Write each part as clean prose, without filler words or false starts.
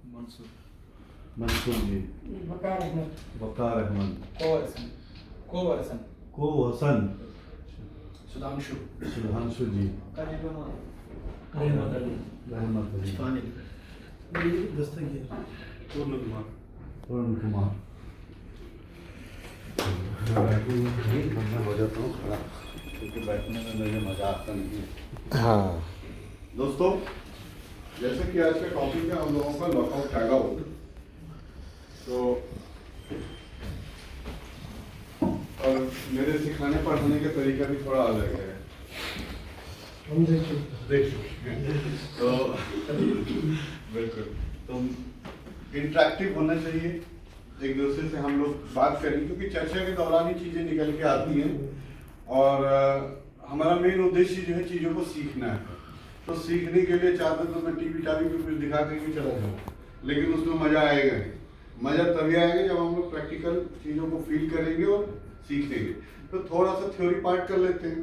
मंसूर मंसूर जी, वकार अहमद, वकार अहमद, कोवरसन को हसन, सुधांशु सुधांशु जी, रहमत अली, रहमत अली, दस्तगीर, पूर्ण कुमार वरुण कुमार। मैं हो जाता हूँ खड़ा क्योंकि बैठने में मुझे मज़ा आता नहीं है। हाँ दोस्तों, जैसे कि आज का टॉपिक है हम लोगों का लॉकआउट टैग आउट, तो और मेरे सिखाने पढ़ाने का तरीका भी थोड़ा अलग है, हम देख चुके हैं। तो बिल्कुल तो इंटरेक्टिव होना चाहिए, एक दूसरे से हम लोग बात करें क्योंकि चर्चा के दौरान ही चीज़ें निकल के आती हैं और हमारा मेन उद्देश्य जो है चीज़ों को सीखना है। तो सीखने के लिए चाहते तो मैं टीवी टावी पे कुछ दिखा के भी चला जाऊँ, लेकिन उसमें मज़ा आएगा नहीं। मज़ा तभी आएगा जब हम लोग प्रैक्टिकल चीज़ों को फील करेंगे और सीखेंगे। तो थोड़ा सा थ्योरी पार्ट कर लेते हैं।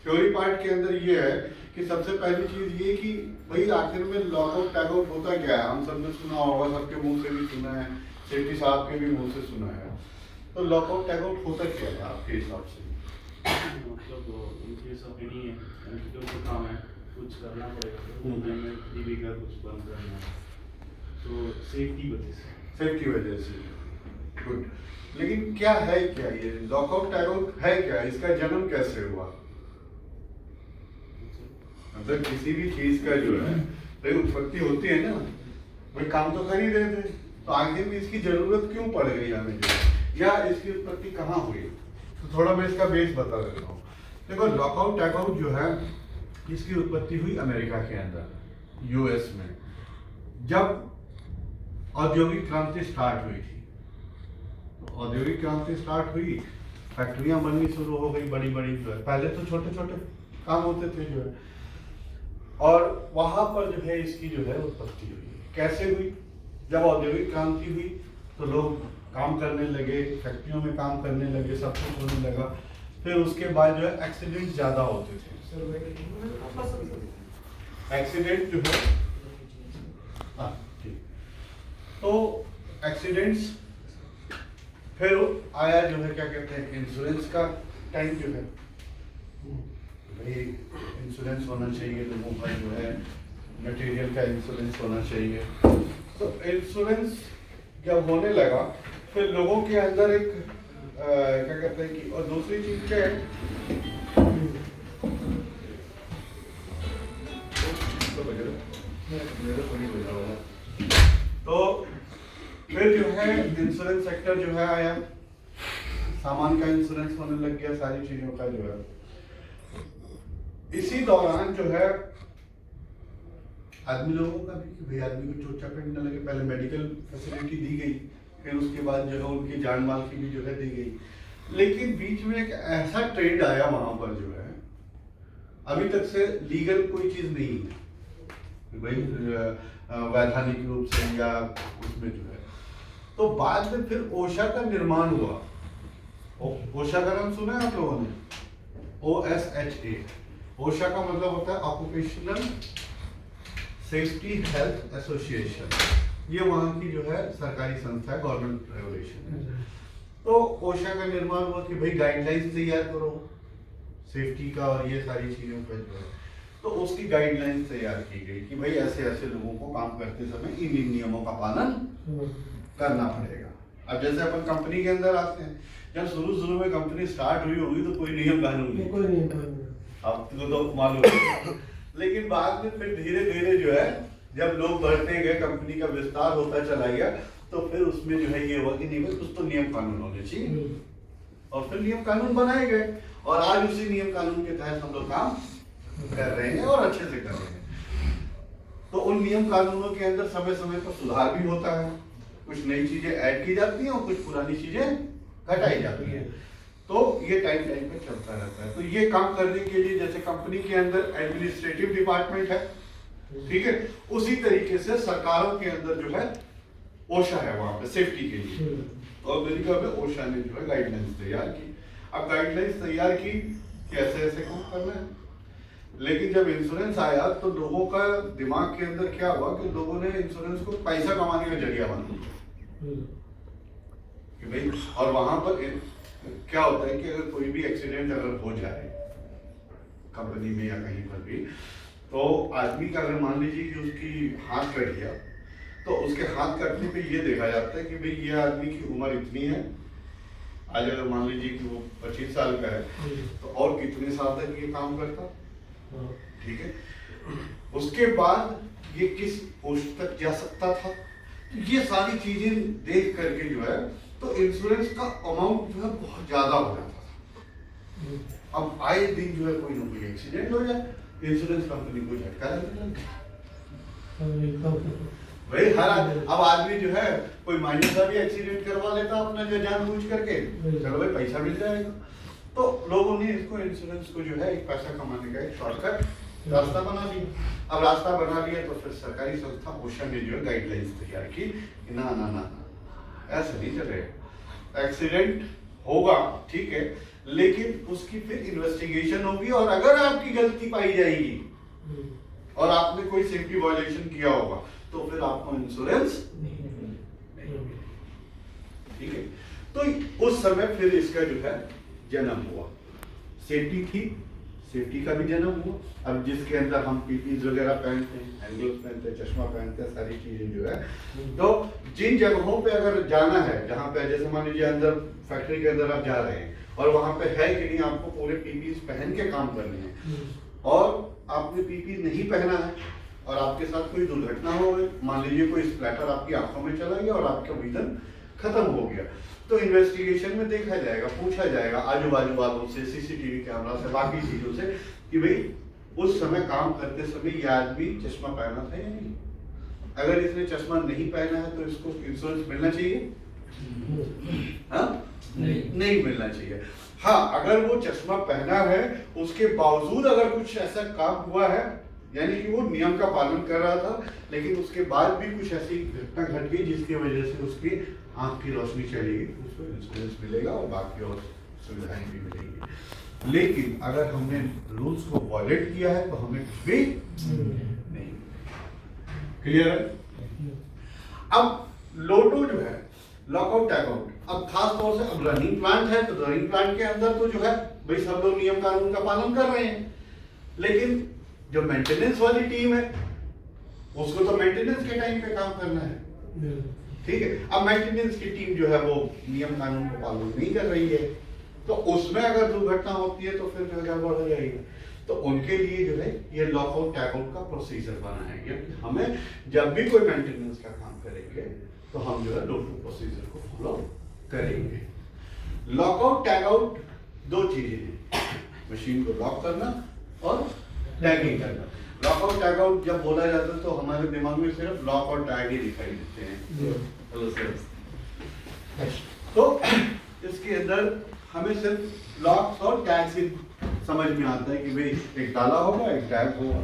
थ्योरी पार्ट के अंदर ये है कि सबसे पहली चीज़ ये कि भाई आखिर में लॉकआउट टैग आउट होता क्या है। हम सबने सुना होगा, सबके मुंह से भी सुना है, सेठी साहब के भी मुंह से सुना है। तो लॉकआउट टैग आउट होता क्या है आपके हिसाब से? मतलब in case of any entity काम है, कुछ करना पड़ेगा टीवी का कुछ बंद करना है, तो सेफ्टी वजह से सेफ्टी वजह से। गुड, लेकिन क्या है, क्या ये लॉकआउट टैग आउट है क्या? इसका जन्म कैसे हुआ? मतलब किसी भी चीज का जो है भाई उत्पत्ति होती है ना, भाई काम तो कर ही रहे थे, तो आखिर में इसकी जरूरत क्यों पड़ गई हमें जो, या इसकी उत्पत्ति कहाँ हुई? तो थोड़ा मैं इसका बेस बता देता हूँ। देखो, लॉकआउट टैग आउट जो है इसकी उत्पत्ति हुई अमेरिका के अंदर, यूएस में, जब औद्योगिक क्रांति स्टार्ट हुई थी। तो औद्योगिक क्रांति स्टार्ट हुई, फैक्ट्रियां बननी शुरू हो गई बड़ी बड़ी, जो है पहले तो छोटे छोटे काम होते थे जो है, और वहां पर जो है इसकी जो है उत्पत्ति हुई। कैसे हुई? जब औद्योगिक क्रांति हुई तो लोग काम करने लगे, फैक्ट्रियों में काम करने लगे, सब कुछ होने लगा। फिर उसके बाद जो है एक्सीडेंट ज्यादा होते थे। एक्सीडेंट जो है, हाँ ठीक, तो एक्सीडेंट्स, फिर आया जो है क्या कहते हैं इंश्योरेंस का टाइम जो है, भाई इंश्योरेंस होना चाहिए लोगों का, जो है मटेरियल का इंश्योरेंस होना चाहिए। तो इंश्योरेंस जब होने लगा फिर लोगों के अंदर एक क्या कहते हैं कि, और दूसरी चीज क्या है, तो फिर जो है इंश्योरेंस सेक्टर जो है आया, सामान का इंश्योरेंस होने लग गया, सारी चीजों का जो है। इसी दौरान जो है आदमी लोगों का भी, भाई आदमी को चोट चपेट न लगे, पहले मेडिकल फैसिलिटी दी गई, फिर उसके बाद जो है उनकी जान माल की भी जो है दी गई। लेकिन बीच में एक ऐसा ट्रेंड आया वहां पर जो है, अभी तक से लीगल कोई चीज नहीं है भाई वैधानिक रूप से या उसमें जो है। तो बाद में फिर ओशा का निर्माण हुआ। ओशा का नाम सुना है आप लोगों ने? OSHA। ओशा का मतलब होता है ऑक्यूपेशनल सेफ्टी हेल्थ एसोसिएशन। ये वहाँ की जो है सरकारी संस्था है, गवर्नमेंट रेगुलेशन है। तो ओशा का निर्माण हुआ कि भाई गाइडलाइंस तैयार करो सेफ्टी का और ये सारी चीजों का जो है। तो उसकी गाइडलाइंस तैयार की गई कि भाई ऐसे ऐसे लोगों को काम करते समय इन नियमों का पालन करना पड़ेगा। अब जैसे अपन कंपनी के अंदर आते हैं, जब शुरू में कंपनी स्टार्ट हुई होगी तो कोई नियम कानून नहीं, कोई नहीं, आपको तो मालूम है। लेकिन बाद में फिर धीरे धीरे जो है जब लोग बढ़ते गए, कंपनी का विस्तार होता चला गया, तो फिर उसमें जो है ये हुआ कि नहीं भाई कुछ तो नियम कानून होने चाहिए, और फिर नियम कानून बनाए गए, और आज उसी नियम कानून के तहत हम लोग काम कर रहे हैं और अच्छे से कर रहे हैं। तो उन नियम कानूनों के अंदर समय समय पर सुधार भी होता है, कुछ नई चीजें ऐड की जाती हैं और कुछ पुरानी चीजें घटाई जाती हैं। तो ये टाइम पे चलता रहता है। तो ये काम करने के लिए जैसे कंपनी के अंदर एडमिनिस्ट्रेटिव डिपार्टमेंट है, ठीक है, उसी तरीके से सरकारों के अंदर जो है ओशा है वहां पे सेफ्टी के लिए। तो अमेरिका में ओशा ने जो है गाइडलाइंस तैयार की। अब गाइडलाइंस तैयार की कैसे ऐसे काम करना है, लेकिन जब इंश्योरेंस आया तो लोगों का दिमाग के अंदर क्या हुआ कि लोगों ने इंश्योरेंस को पैसा कमाने का जरिया बना लिया कि भाई, और वहां पर क्या होता है कि अगर कोई भी एक्सीडेंट अगर हो जाए कंपनी में या कहीं पर भी, तो आदमी का अगर मान लीजिए कि उसकी हाथ कट गया, तो उसके हाथ कटने पे ये देखा जाता है कि भाई ये आदमी की उम्र इतनी है, आज अगर मान लीजिए कि वो 25 साल का है, तो और कितने साल तक ये काम करता, ठीक है, उसके बाद ये किस पोस्ट तक जा सकता था, ये सारी चीजें देख करके जो है तो इंश्योरेंस का अमाउंट जो है बहुत ज्यादा हो जाता था। अब आए दिन जो है कोई ना कोई एक्सीडेंट हो जाए, इंश्योरेंस कंपनी को झटका लगता भाई हर अब आदमी जो है कोई माइनर सा भी एक्सीडेंट करवा लेता अपना जो जानबूझ करके, चलो भाई पैसा मिल जाएगा। तो लोगों ने इसको इंश्योरेंस को जो है एक पैसा कमाने का एक शॉर्टकट रास्ता बना लिया। अब रास्ता बना लिया तो फिर सरकारी संस्था ओशा ने जो है गाइडलाइंस तैयार की कि ना ना ना ऐसा नहीं चलेगा, एक्सीडेंट होगा ठीक है, लेकिन उसकी फिर इन्वेस्टिगेशन होगी, और अगर आपकी गलती पाई जाएगी और आपने कोई सेफ्टी वायलेशन किया होगा तो फिर आपको इंश्योरेंस नहीं, ठीक है। तो उस समय फिर इसका जो है जन्म हुआ, सेफ्टी थी, सेफ्टी का भी जन्म हुआ। अब जिसके अंदर हम पीपीज वगैरह पहनते हैं, हैंडग्लोव्स पहनते हैं, चश्मा पहनते हैं, सारी चीजें जो है, तो जिन जगहों पे अगर जाना है, जहाँ पे जैसे मान लीजिए अंदर फैक्ट्री के अंदर आप जा रहे हैं और वहां पे है कि नहीं आपको पूरे पीपीज पहन के काम करने हैं, और आपने पीपीज नहीं पहना है और आपके साथ कोई दुर्घटना हो गई, मान लीजिए कोई स्प्लैटर आपकी आंखों में चला गया और आपका विजन खत्म हो गया, तो इन्वेस्टिगेशन में देखा जाएगा, पूछा जाएगा आजू बाजू वालों से, सीसीटीवी कैमरा से, बाकी चीजों से कि भाई उस समय काम करते समय ये आदमी चश्मा पहना था या नहीं। अगर इसने चश्मा नहीं पहना है तो इसको इंश्योरेंस मिलना चाहिए? हाँ, नहीं मिलना चाहिए। हाँ, अगर वो चश्मा पहना है उसके बावजूद अगर कुछ ऐसा काम हुआ है, यानी कि वो नियम का पालन कर रहा था लेकिन उसके बाद भी कुछ ऐसी घटना घट गई जिसकी वजह से उसकी आंख की रोशनी चली गई, उसको इंश्योरेंस मिलेगा और बाकी और सुविधाएं भी मिलेंगी। लेकिन अगर हमने रूल्स को वॉयलेट किया है तो हमें कुछ भी नहीं। क्लियर है? अब लोटो जो है लॉकआउट टैगआउट, अब खास तौर से अब रनिंग प्लांट है तो रनिंग प्लांट के अंदर तो जो है भाई सब लोग नियम कानून का पालन कर रहे हैं, लेकिन जो मेंटेनेंस वाली टीम है उसको तो मेंटेनेंस के टाइम पे काम करना है, ठीक है। अब मेंटेनेंस की टीम जो है वो नियम कानून को पालन नहीं कर रही है, तो उसमें अगर दुर्घटना होती है तो फिर जो गड़बड़ हो जाएगी। तो उनके लिए जो है ये लॉकआउट टैगआउट का प्रोसीजर बनाया गया कि हमें जब भी कोई मेंटेनेंस का काम करेंगे तो हम जो है लोटो प्रोसीजर को फॉलो करेंगे। लॉकआउट टैगआउट दो चीजें हैं, मशीन को लॉक करना और टैगिंग करना। लॉकआउट टैगआउट जब बोला जाता है तो हमारे दिमाग में सिर्फ लॉक और टैग ही दिखाई देते हैं। हेलो सर, तो इसके अंदर हमें सिर्फ लॉक्स और टैग से समझ में आता है कि भाई एक ताला होगा एक टैग होगा,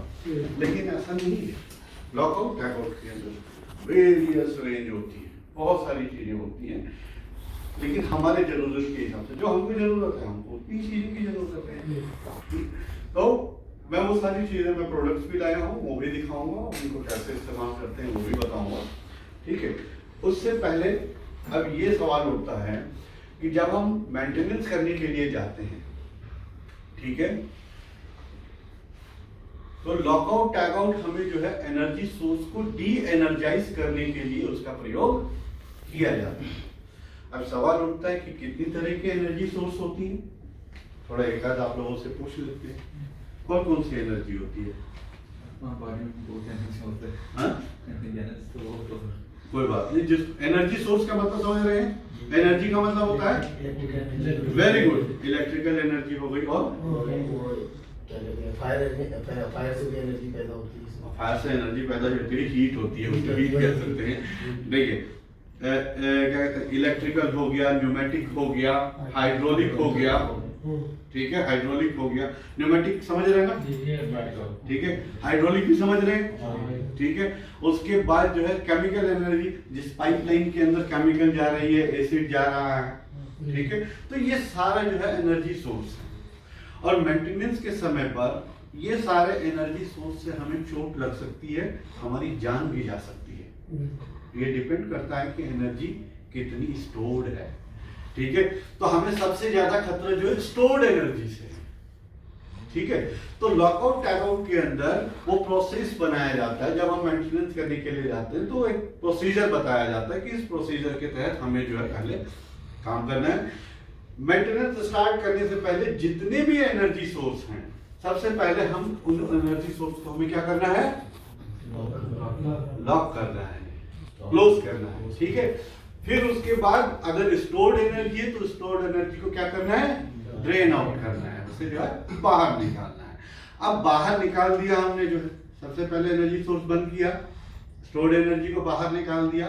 लेकिन ऐसा नहीं है। लॉकआउट टैगआउट के अंदर वेरियस रेंज होती है, बहुत सारी चीजें होती हैं, लेकिन हमारे जरूरत के हिसाब से जो हमको जरूरत है हमको उतनी चीजों की जरूरत है। तो मैं वो सारी चीजें, मैं प्रोडक्ट्स भी लाया हूँ वो भी दिखाऊंगा, उनको कैसे इस्तेमाल करते हैं वो भी बताऊंगा, ठीक है। उससे पहले अब ये सवाल उठता है कि जब हम मेंटेनेंस करने के लिए जाते हैं, ठीक है, तो लॉकआउट टैगआउट हमें जो है एनर्जी सोर्स को डी एनर्जाइज करने के लिए उसका प्रयोग किया जाता है। अब सवाल उठता है कि कितनी तरह की एनर्जी सोर्स होती है, थोड़ा एक आध आप लोगों से पूछ लेते हैं, कौन कौन सी एनर्जी होती है? कोई बात नहीं, जिस एनर्जी सोर्स का मतलब समझ रहे हैं, एनर्जी का मतलब होता है, वेरी गुड, इलेक्ट्रिकल एनर्जी हो गई, और फायर से भी एनर्जी पैदा होती है, फायर से एनर्जी पैदा होती है, हीट होती है, उसको हीट कह सकते हैं। देखिए क्या कहते हैं, इलेक्ट्रिकल हो गया, न्यूमेटिक हो गया, हाइड्रोलिक हो गया, ठीक है, हाइड्रोलिक हो गया, न्यूमेटिक समझ रहे हैं ना, ठीक है, हाइड्रोलिक भी समझ रहे हैं, ठीक है। उसके बाद जो है केमिकल एनर्जी, जिस पाइपलाइन के अंदर केमिकल जा रही है, एसिड जा रहा है, ठीक है, तो ये सारा जो है एनर्जी सोर्स है। और मेंटेनेंस के समय पर ये सारे एनर्जी सोर्स से हमें चोट लग सकती है, हमारी जान भी जा सकती है। ये डिपेंड करता है कि एनर्जी कितनी स्टोर्ड है, ठीक है। तो हमें सबसे ज्यादा खतरा जो है स्टोर्ड एनर्जी से, ठीक है। तो लॉकआउट टैगआउट के अंदर वो प्रोसेस बनाया जाता है। जब हम मेंटेनेंस करने के लिए जाते हैं तो एक प्रोसीजर बताया जाता है कि इस प्रोसीजर के तहत हमें जो है पहले काम करना है। मेंटेनेंस स्टार्ट करने से पहले जितने भी एनर्जी सोर्स हैं, सबसे पहले हम उन एनर्जी सोर्स को हमें क्या करना है, लॉक करना है, क्लोज करना है, ठीक है। फिर उसके बाद अगर स्टोर्ड एनर्जी है तो स्टोर्ड एनर्जी को क्या करना है, ड्रेन आउट करना है, उसे जो है बाहर निकालना है। अब बाहर निकाल दिया हमने, जो है सबसे पहले एनर्जी सोर्स बंद किया, स्टोर्ड एनर्जी को बाहर निकाल दिया।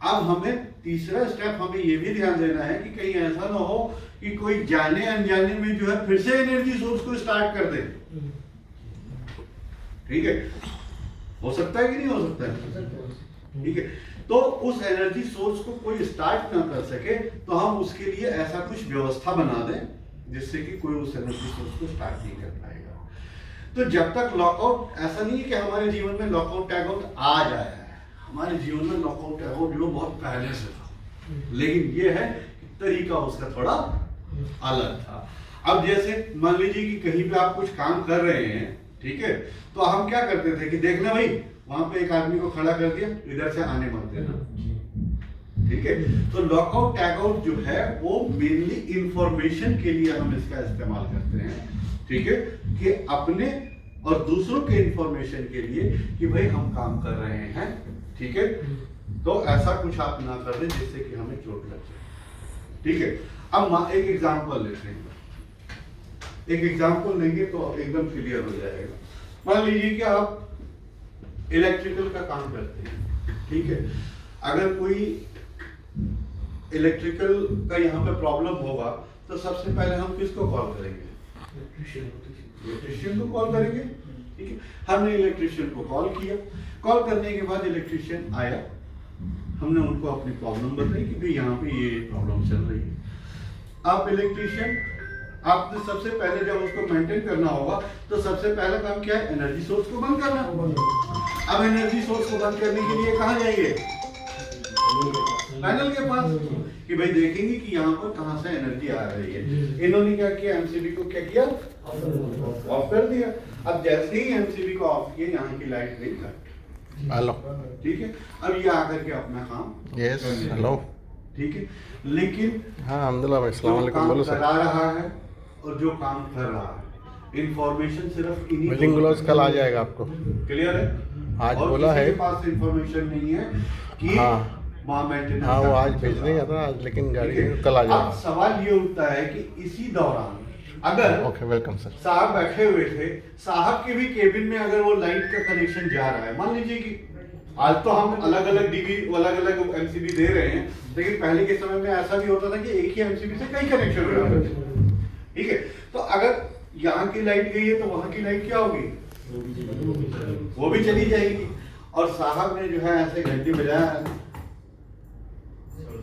अब हमें तीसरा स्टेप हमें ये भी ध्यान देना है कि कहीं ऐसा ना हो कि कोई जाने अनजाने में जो है फिर से एनर्जी सोर्स को स्टार्ट कर दे, ठीक है। हो सकता है कि नहीं हो सकता है, ठीक है। तो उस एनर्जी सोर्स को कोई स्टार्ट ना कर सके तो हम उसके लिए ऐसा कुछ व्यवस्था बना दें जिससे कि कोई उस एनर्जी सोर्स को स्टार्ट नहीं कर पाएगा। तो जब तक लॉकआउट, ऐसा नहीं है कि हमारे जीवन में लॉकआउट टैगआउट आज आया है, हमारे जीवन में लॉकआउट टैगआउट जो बहुत पहले से था, लेकिन ये है कि तरीका उसका थोड़ा अलग था। अब जैसे मान लीजिए कि कहीं पे आप कुछ काम कर रहे हैं, ठीक है, तो हम क्या करते थे कि देखना भाई वहां पे एक आदमी को खड़ा कर दिया, इधर से आने मत देना, ठीक है। तो लॉकआउट टैगआउट जो है वो मेनली इंफॉर्मेशन के लिए हम इसका इस्तेमाल करते हैं, ठीक है, कि अपने और दूसरों के इंफॉर्मेशन के लिए कि भाई हम काम कर रहे हैं, ठीक है। तो ऐसा कुछ आप ना कर दें जिससे कि हमें चोट लग जाए, ठीक है। अब एक एग्जांपल लेते हैं, एक एग्जांपल लेंगे तो एकदम क्लियर हो जाएगा। मान लीजिए कि आप इलेक्ट्रिकल का काम करते हैं, ठीक है। अगर कोई इलेक्ट्रिकल का यहाँ पे प्रॉब्लम होगा तो सबसे पहले हम किसको कॉल करेंगे, इलेक्ट्रिशियन को कॉल करेंगे, ठीक है। हमने इलेक्ट्रिशियन को कॉल किया, कॉल करने के बाद इलेक्ट्रिशियन आया, हमने उनको अपनी प्रॉब्लम बताई कि भाई यहाँ पे ये प्रॉब्लम चल रही है। आप इलेक्ट्रिशियन, आपने सबसे पहले जब उसको मेंटेन करना होगा तो सबसे पहला काम क्या है, एनर्जी सोर्स को बंद करना। अब एनर्जी सोर्स को बंद करने के लिए कहाँ जाएंगे, पैनल के पास, कि भाई देखेंगे कि यहाँ पर कहाँ से एनर्जी आ रही है। इन्होंने क्या किया, एमसीबी को क्या किया, ऑफ कर दिया। अब जैसे ही एमसीबी को ऑफ किया, यहाँ की लाइट नहीं कट, हेलो, ठीक है। अब ये आकर के अपना काम, यस, हेलो, ठीक है। लेकिन हाँ अहमदुल्ला भाई, अस्सलाम जो वालेकुम, काम बोलो सर। करा रहा है और जो काम कर रहा है, इंफॉर्मेशन सिर्फ इन्हीं बिल्डिंग ग्लोव्स कल आ जाएगा आपको, क्लियर है। आज और बोला किसी है। के पास इंफॉर्मेशन नहीं है कि हाँ वहाँ मेंटेनेंस, हाँ, वो आज भेजने का था आज, लेकिन गाड़ी ठीक है। कल आ अब जाएगा। सवाल ये उठता है कि इसी दौरान अगर ओके, वेलकम सर। साहब बैठे हुए थे, साहब के भी केबिन में अगर वो लाइट का कनेक्शन जा रहा है, मान लीजिए कि आज तो हम अलग अलग डीबी, अलग अलग एमसीबी दे रहे हैं, लेकिन पहले के समय में ऐसा भी होता था कि एक ही एमसीबी से कई कनेक्शन हो जाते थे, ठीक है। तो अगर यहाँ की लाइट गई है तो वहां की लाइट क्या होगी, वो भी चली जाएगी। और साहब ने जो है ऐसे घंटी बजाया,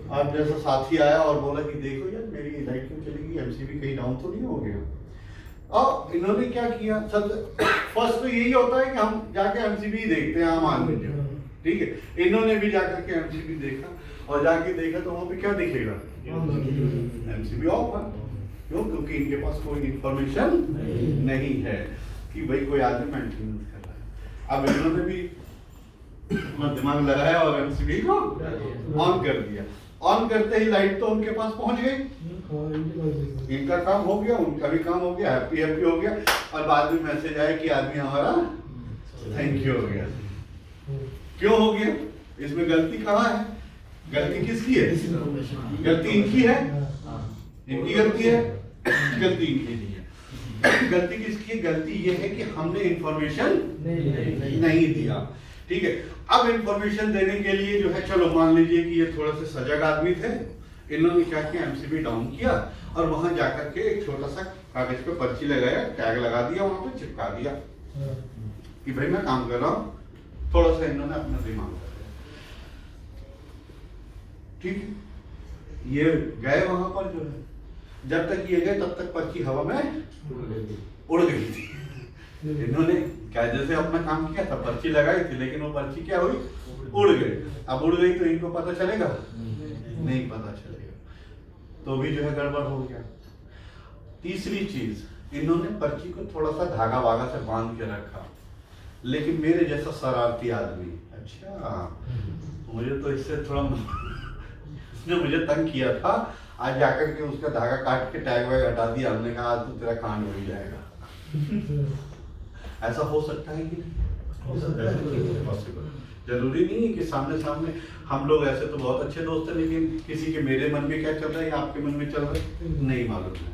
अब जैसा साथी आया और बोला कि देखो यार मेरी लाइट क्यों चलेगी, एमसीबी कहीं डाउन तो नहीं हो गया। अब इन्होंने क्या किया, सबसे फर्स्ट तो यही होता है कि हम जाके एमसीबी देखते हैं, आम आदमी, ठीक है। इन्होंने भी जाकर के एमसीबी देखा और जाके देखा तो वहां पे क्या दिखेगा, एमसीबी ऑफ है। क्यों, क्योंकि इनके पास कोई इंफॉर्मेशन नहीं है कि भाई कोई आदमी मेंटेनेंस कर रहा है। अब इन्होंने भी अपना दिमाग लगाया और एमसीबी को ऑन कर दिया। ऑन करते ही लाइट तो उनके पास पहुंच गई, इनका काम हो गया, उनका भी काम हो गया, हैप्पी हैप्पी हो गया। और बाद में मैसेज आया कि आदमी हमारा थैंक यू हो गया। क्यों हो गया, इसमें गलती कहाँ है, गलती किसकी है, गलती इनकी है, इनकी गलती है, गलती इनकी नहीं है। गलती किसकी है, गलती ये है कि हमने इंफॉर्मेशन नहीं दिया, ठीक है। अब इंफॉर्मेशन देने के लिए जो है, चलो मान लीजिए कि ये थोड़ा सा सजग आदमी थे, इन्होंने क्या किया, एमसीबी डाउन किया और वहां जाकर के एक छोटा सा कागज पे पर्ची लगाया, टैग लगा दिया, वहां पे चिपका दिया कि भाई मैं काम कर रहा हूँ। थोड़ा सा इन्होंने अपना दिमाग लगाया, ठीक है। ये गए वहां पर, जो है जब तक ये गए तब तक पर्ची हवा में उड़ गई थी, इन्होंने कायदे से अपना काम किया था, पर्ची लगाई थी, लेकिन वो पर्ची क्या हुई, उड़ गई। अब उड़ गई तो इनको पता चलेगा, नहीं पता चलेगा, तो भी जो है गड़बड़ हो गया। तीसरी चीज, इन्होंने पर्ची को थोड़ा सा धागा वागा से बांध के रखा, लेकिन मेरे जैसा शरारती आदमी, अच्छा मुझे तो इससे थोड़ा इसने मुझे तंग किया था, आज जाकर के उसका धागा काट के टैग वैग हटा दिया, हमने कहा आज तो तेरा कांड हो ही जाएगा। ऐसा हो सकता है कि नहीं? पॉसिबल, जरूरी नहीं है कि सामने सामने हम लोग, ऐसे तो बहुत अच्छे दोस्त हैं, लेकिन किसी के मेरे मन में क्या चल रहा है या आपके मन में चल रहा है नहीं मालूम है,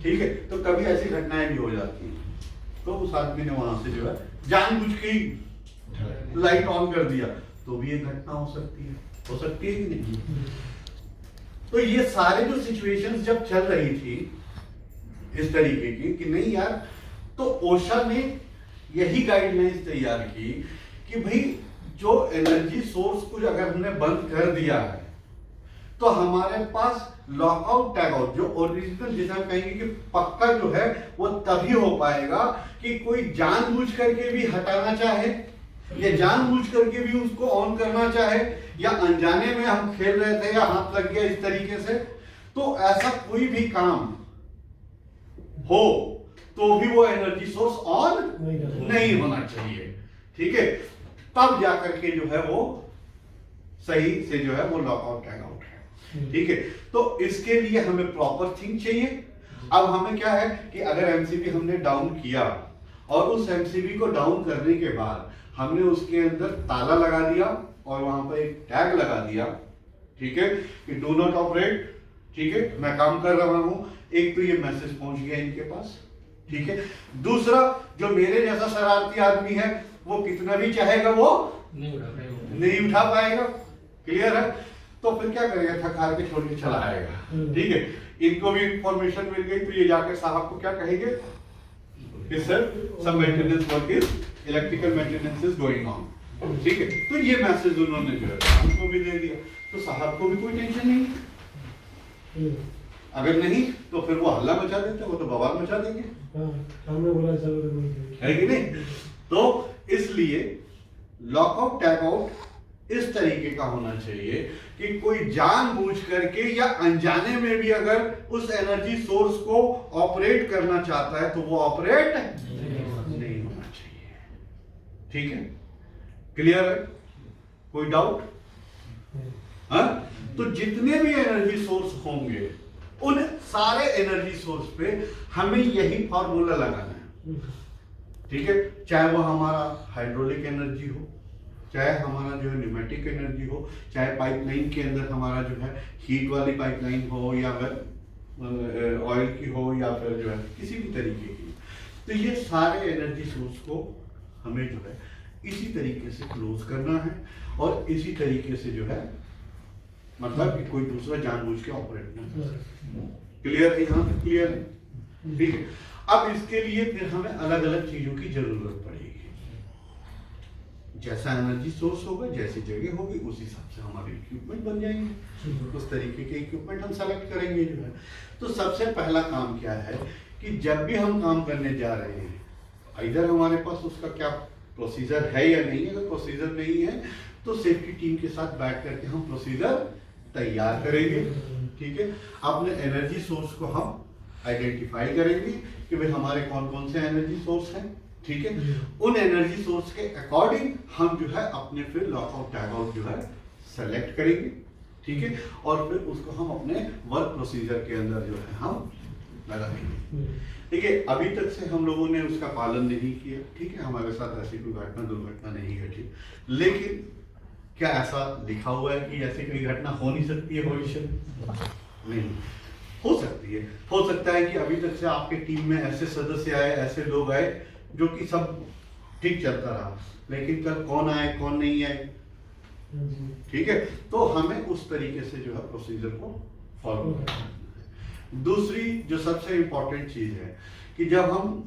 ठीक है। तो कभी ऐसी घटनाएं भी हो जाती हैं, तो उस आदमी ने वहां से जो है जानबूझ के ही लाइट ऑन कर दिया, तो भी एक घटना हो सकती है कि नहीं? तो ये सारे जो सिचुएशंस जब चल रही थी इस तरीके की कि नहीं यार, तो ओशा ने यही गाइडलाइंस तैयार की कि भाई जो एनर्जी सोर्स को अगर हमने बंद कर दिया है, तो हमारे पास लॉकआउट टैग आउट जो ओरिजिनल, जिसे हम कहेंगे कि पक्का जो है, वो तभी हो पाएगा कि कोई जानबूझ करके भी हटाना चाहे या जानबूझ करके भी उसको ऑन करना चाहे, या अनजाने में हम खेल रहे थे या हाथ लग गया इस तरीके से, तो ऐसा कोई भी काम हो तो भी वो एनर्जी सोर्स ऑन नहीं होना चाहिए, ठीक है। तब जाकर के जो है वो सही से जो है वो लॉकआउट टैग आउट है, ठीक है। तो इसके लिए हमें प्रॉपर थिंग चाहिए। अब हमें क्या है कि अगर एमसीबी हमने डाउन किया और उस एमसीबी को डाउन करने के बाद हमने उसके अंदर ताला लगा दिया और वहां पर एक टैग लगा दिया, ठीक है, कि डू नॉट ऑपरेट, ठीक है, मैं काम कर रहा हूं, एक तो ये मैसेज पहुंच गया इनके पास, ठीक है। दूसरा, जो मेरे जैसा शरारती आदमी है वो कितना भी चाहेगा वो नहीं उठा पाएगा, क्लियर है। तो फिर क्या करेगा, थक हार के छोड़ के चला आएगा, ठीक है। इनको भी इंफॉर्मेशन मिल गई, तो ये जाकर साहब को क्या कहेंगे कि sir some maintenance work is, electrical maintenance is going on, ठीक है। तो ये मैसेज उन्होंने जो है साहब को भी दे दिया, तो साहब को भी कोई टेंशन नहीं। अगर नहीं तो फिर वो हल्ला मचा देते, वो तो बवाल मचा देंगे, है कि नहीं। तो इसलिए लॉकआउट टैग आउट इस तरीके का होना चाहिए कि कोई जानबूझ करके या अनजाने में भी अगर उस एनर्जी सोर्स को ऑपरेट करना चाहता है तो वो ऑपरेट नहीं होना चाहिए, ठीक है, क्लियर है, कोई डाउट? हाँ, तो जितने भी एनर्जी सोर्स होंगे उन सारे एनर्जी सोर्स पे हमें यही फॉर्मूला लगाना है, ठीक है। चाहे वो हमारा हाइड्रोलिक एनर्जी हो, चाहे हमारा जो है न्यूमेटिक एनर्जी हो, चाहे पाइपलाइन के अंदर हमारा जो है हीट वाली पाइपलाइन हो, या फिर ऑयल की हो, या फिर जो है किसी भी तरीके की। तो ये सारे एनर्जी सोर्स को हमें जो है इसी तरीके से क्लोज करना है और इसी तरीके से जो है मतलब कि कोई दूसरा जानबूझ के ऑपरेट ना कर सके। क्लियर है, यहाँ तक क्लियर है, ठीक है। अब इसके लिए फिर हमें अलग अलग चीजों की जरूरत पड़ेगी। जैसा एनर्जी सोर्स होगा, जैसी जगह होगी, उस हिसाब से हमारे इक्विपमेंट बन जाएंगे, उस तरीके के इक्विपमेंट हम सेलेक्ट करेंगे जो है। तो सबसे पहला काम क्या है कि जब भी हम काम करने जा रहे हैं, इधर हमारे पास उसका क्या प्रोसीजर है या नहीं। अगर प्रोसीजर नहीं है तो सेफ्टी टीम के साथ बैठ करके हम प्रोसीजर तैयार करेंगे, ठीक है। अपने एनर्जी सोर्स को हम आइडेंटिफाई करेंगे कि भाई हमारे कौन कौन से एनर्जी सोर्स हैं, ठीक है। उन एनर्जी सोर्स के अकॉर्डिंग हम जो है अपने फिर लॉकआउट टैग आउट जो है सेलेक्ट करेंगे, ठीक है। और फिर उसको हम अपने वर्क प्रोसीजर के अंदर जो है हम लगाएंगे, ठीक है। अभी तक से हम लोगों ने उसका पालन नहीं किया, ठीक है, हमारे साथ ऐसी कोई घटना दुर्घटना नहीं घटी। लेकिन क्या ऐसा लिखा हुआ है कि ऐसी कोई घटना हो नहीं सकती है भविष्य में? नहीं हो सकती है। हो सकता है कि अभी तक से आपके टीम में ऐसे सदस्य आए, ऐसे लोग आए जो कि सब ठीक चलता रहा, लेकिन कल कौन आए कौन नहीं आए, ठीक है। तो हमें उस तरीके से जो है प्रोसीजर को फॉलो करना है। दूसरी जो सबसे इंपॉर्टेंट चीज है कि जब हम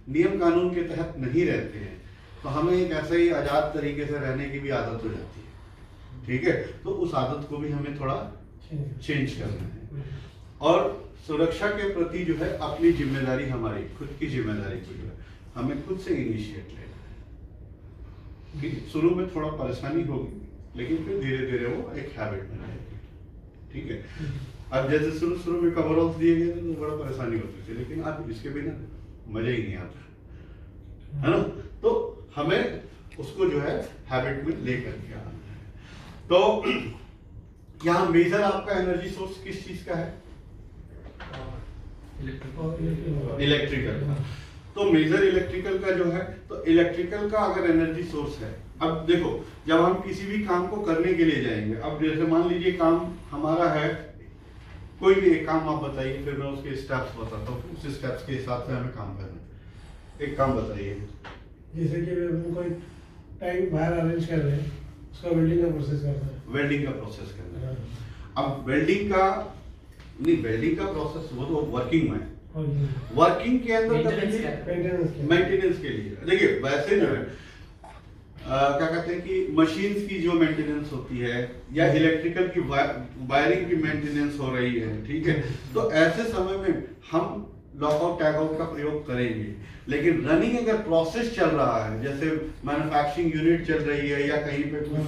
नियम कानून के तहत नहीं रहते हैं तो हमें एक ऐसे ही आजाद तरीके से रहने की भी आदत हो जाती है, ठीक है। तो उस आदत को भी हमें थोड़ा चेंज करना है और सुरक्षा के प्रति जो है अपनी जिम्मेदारी, हमारी खुद की जिम्मेदारी को जो है हमें खुद से इनिशिएट लेना है कि शुरू में थोड़ा परेशानी होगी, लेकिन फिर धीरे धीरे वो एक हैबिट बन जाएगी। ठीक है, अब जैसे शुरू में कवरऑल्स दिए गए थे तो बड़ा परेशानी होती थी, लेकिन अब इसके बिना मजा ही नहीं आता, है ना। तो हमें उसको जो है हैबिट में लेकर के आना है। तो यहाँ मेजर आपका एनर्जी सोर्स किस चीज का है? इलेक्ट्रिकल का। तो मेजर इलेक्ट्रिकल का जो है, तो इलेक्ट्रिकल का अगर एनर्जी सोर्स है, अब देखो जब हम किसी भी काम को करने के लिए जाएंगे, अब जैसे मान लीजिए काम हमारा है, कोई भी एक काम आप बताइए, फिर मैं उसके स्टेप्स बताता हूँ, उस स्टेप्स के हिसाब से हमें काम करना है। एक काम बताइए। जैसे कि हम कोई टाइम बाहर अरेंज कर रहे हैं, उसका वेल्डिंग का प्रोसेस करना है। वेल्डिंग का प्रोसेस करना है। अब वेल्डिंग का प्रोसेस वो तो वर्किंग में, वर्किंग के अंदर मेंटेनेंस के लिए देखिए, वैसे जो है क्या कहते हैं कि मशीन्स की जो मेंटेनेंस होती है या इलेक्ट्रिकल की वायरिंग की मेंटेनेंस हो रही है, ठीक है, तो ऐसे समय में हम लॉकआउट टैगआउट का प्रयोग करेंगे। लेकिन रनिंग अगर प्रोसेस चल रहा है, जैसे मैन्युफैक्चरिंग यूनिट चल रही है या कहीं पे कुछ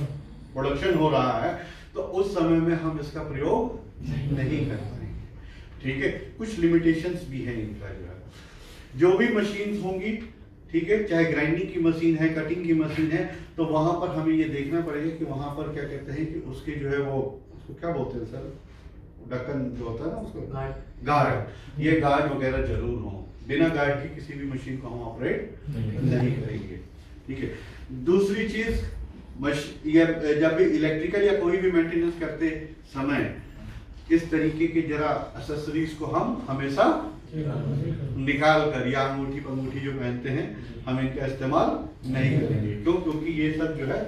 प्रोडक्शन हो रहा है, तो उस समय में हम इसका प्रयोग नहीं कर पाएंगे। ठीक है, कुछ लिमिटेशंस भी हैं इनका जो है। जो भी मशीन्स होंगी, ठीक है, चाहे ग्राइंडिंग की मशीन है, कटिंग की मशीन है, तो वहां पर हमें ये देखना पड़ेगा कि वहां पर क्या कहते हैं कि उसके जो है वो, उसको क्या बोलते हैं सर, ढक्कन जो होता है ना उसको, गार्ड, ये गार्ड वगैरह जरूर हो। बिना गार्ड की किसी भी मशीन को हम ऑपरेट नहीं करेंगे। ठीक है, दूसरी चीज, जब भी इलेक्ट्रिकल या कोई भी मेंटेनेंस करते समय इस तरीके के जरा एक्सेसरीज को हम हमेशा निकाल कर, या अंगूठी पंगूठी जो पहनते हैं, हम इनका इस्तेमाल नहीं करेंगे। क्यों? क्योंकि ये सब जो है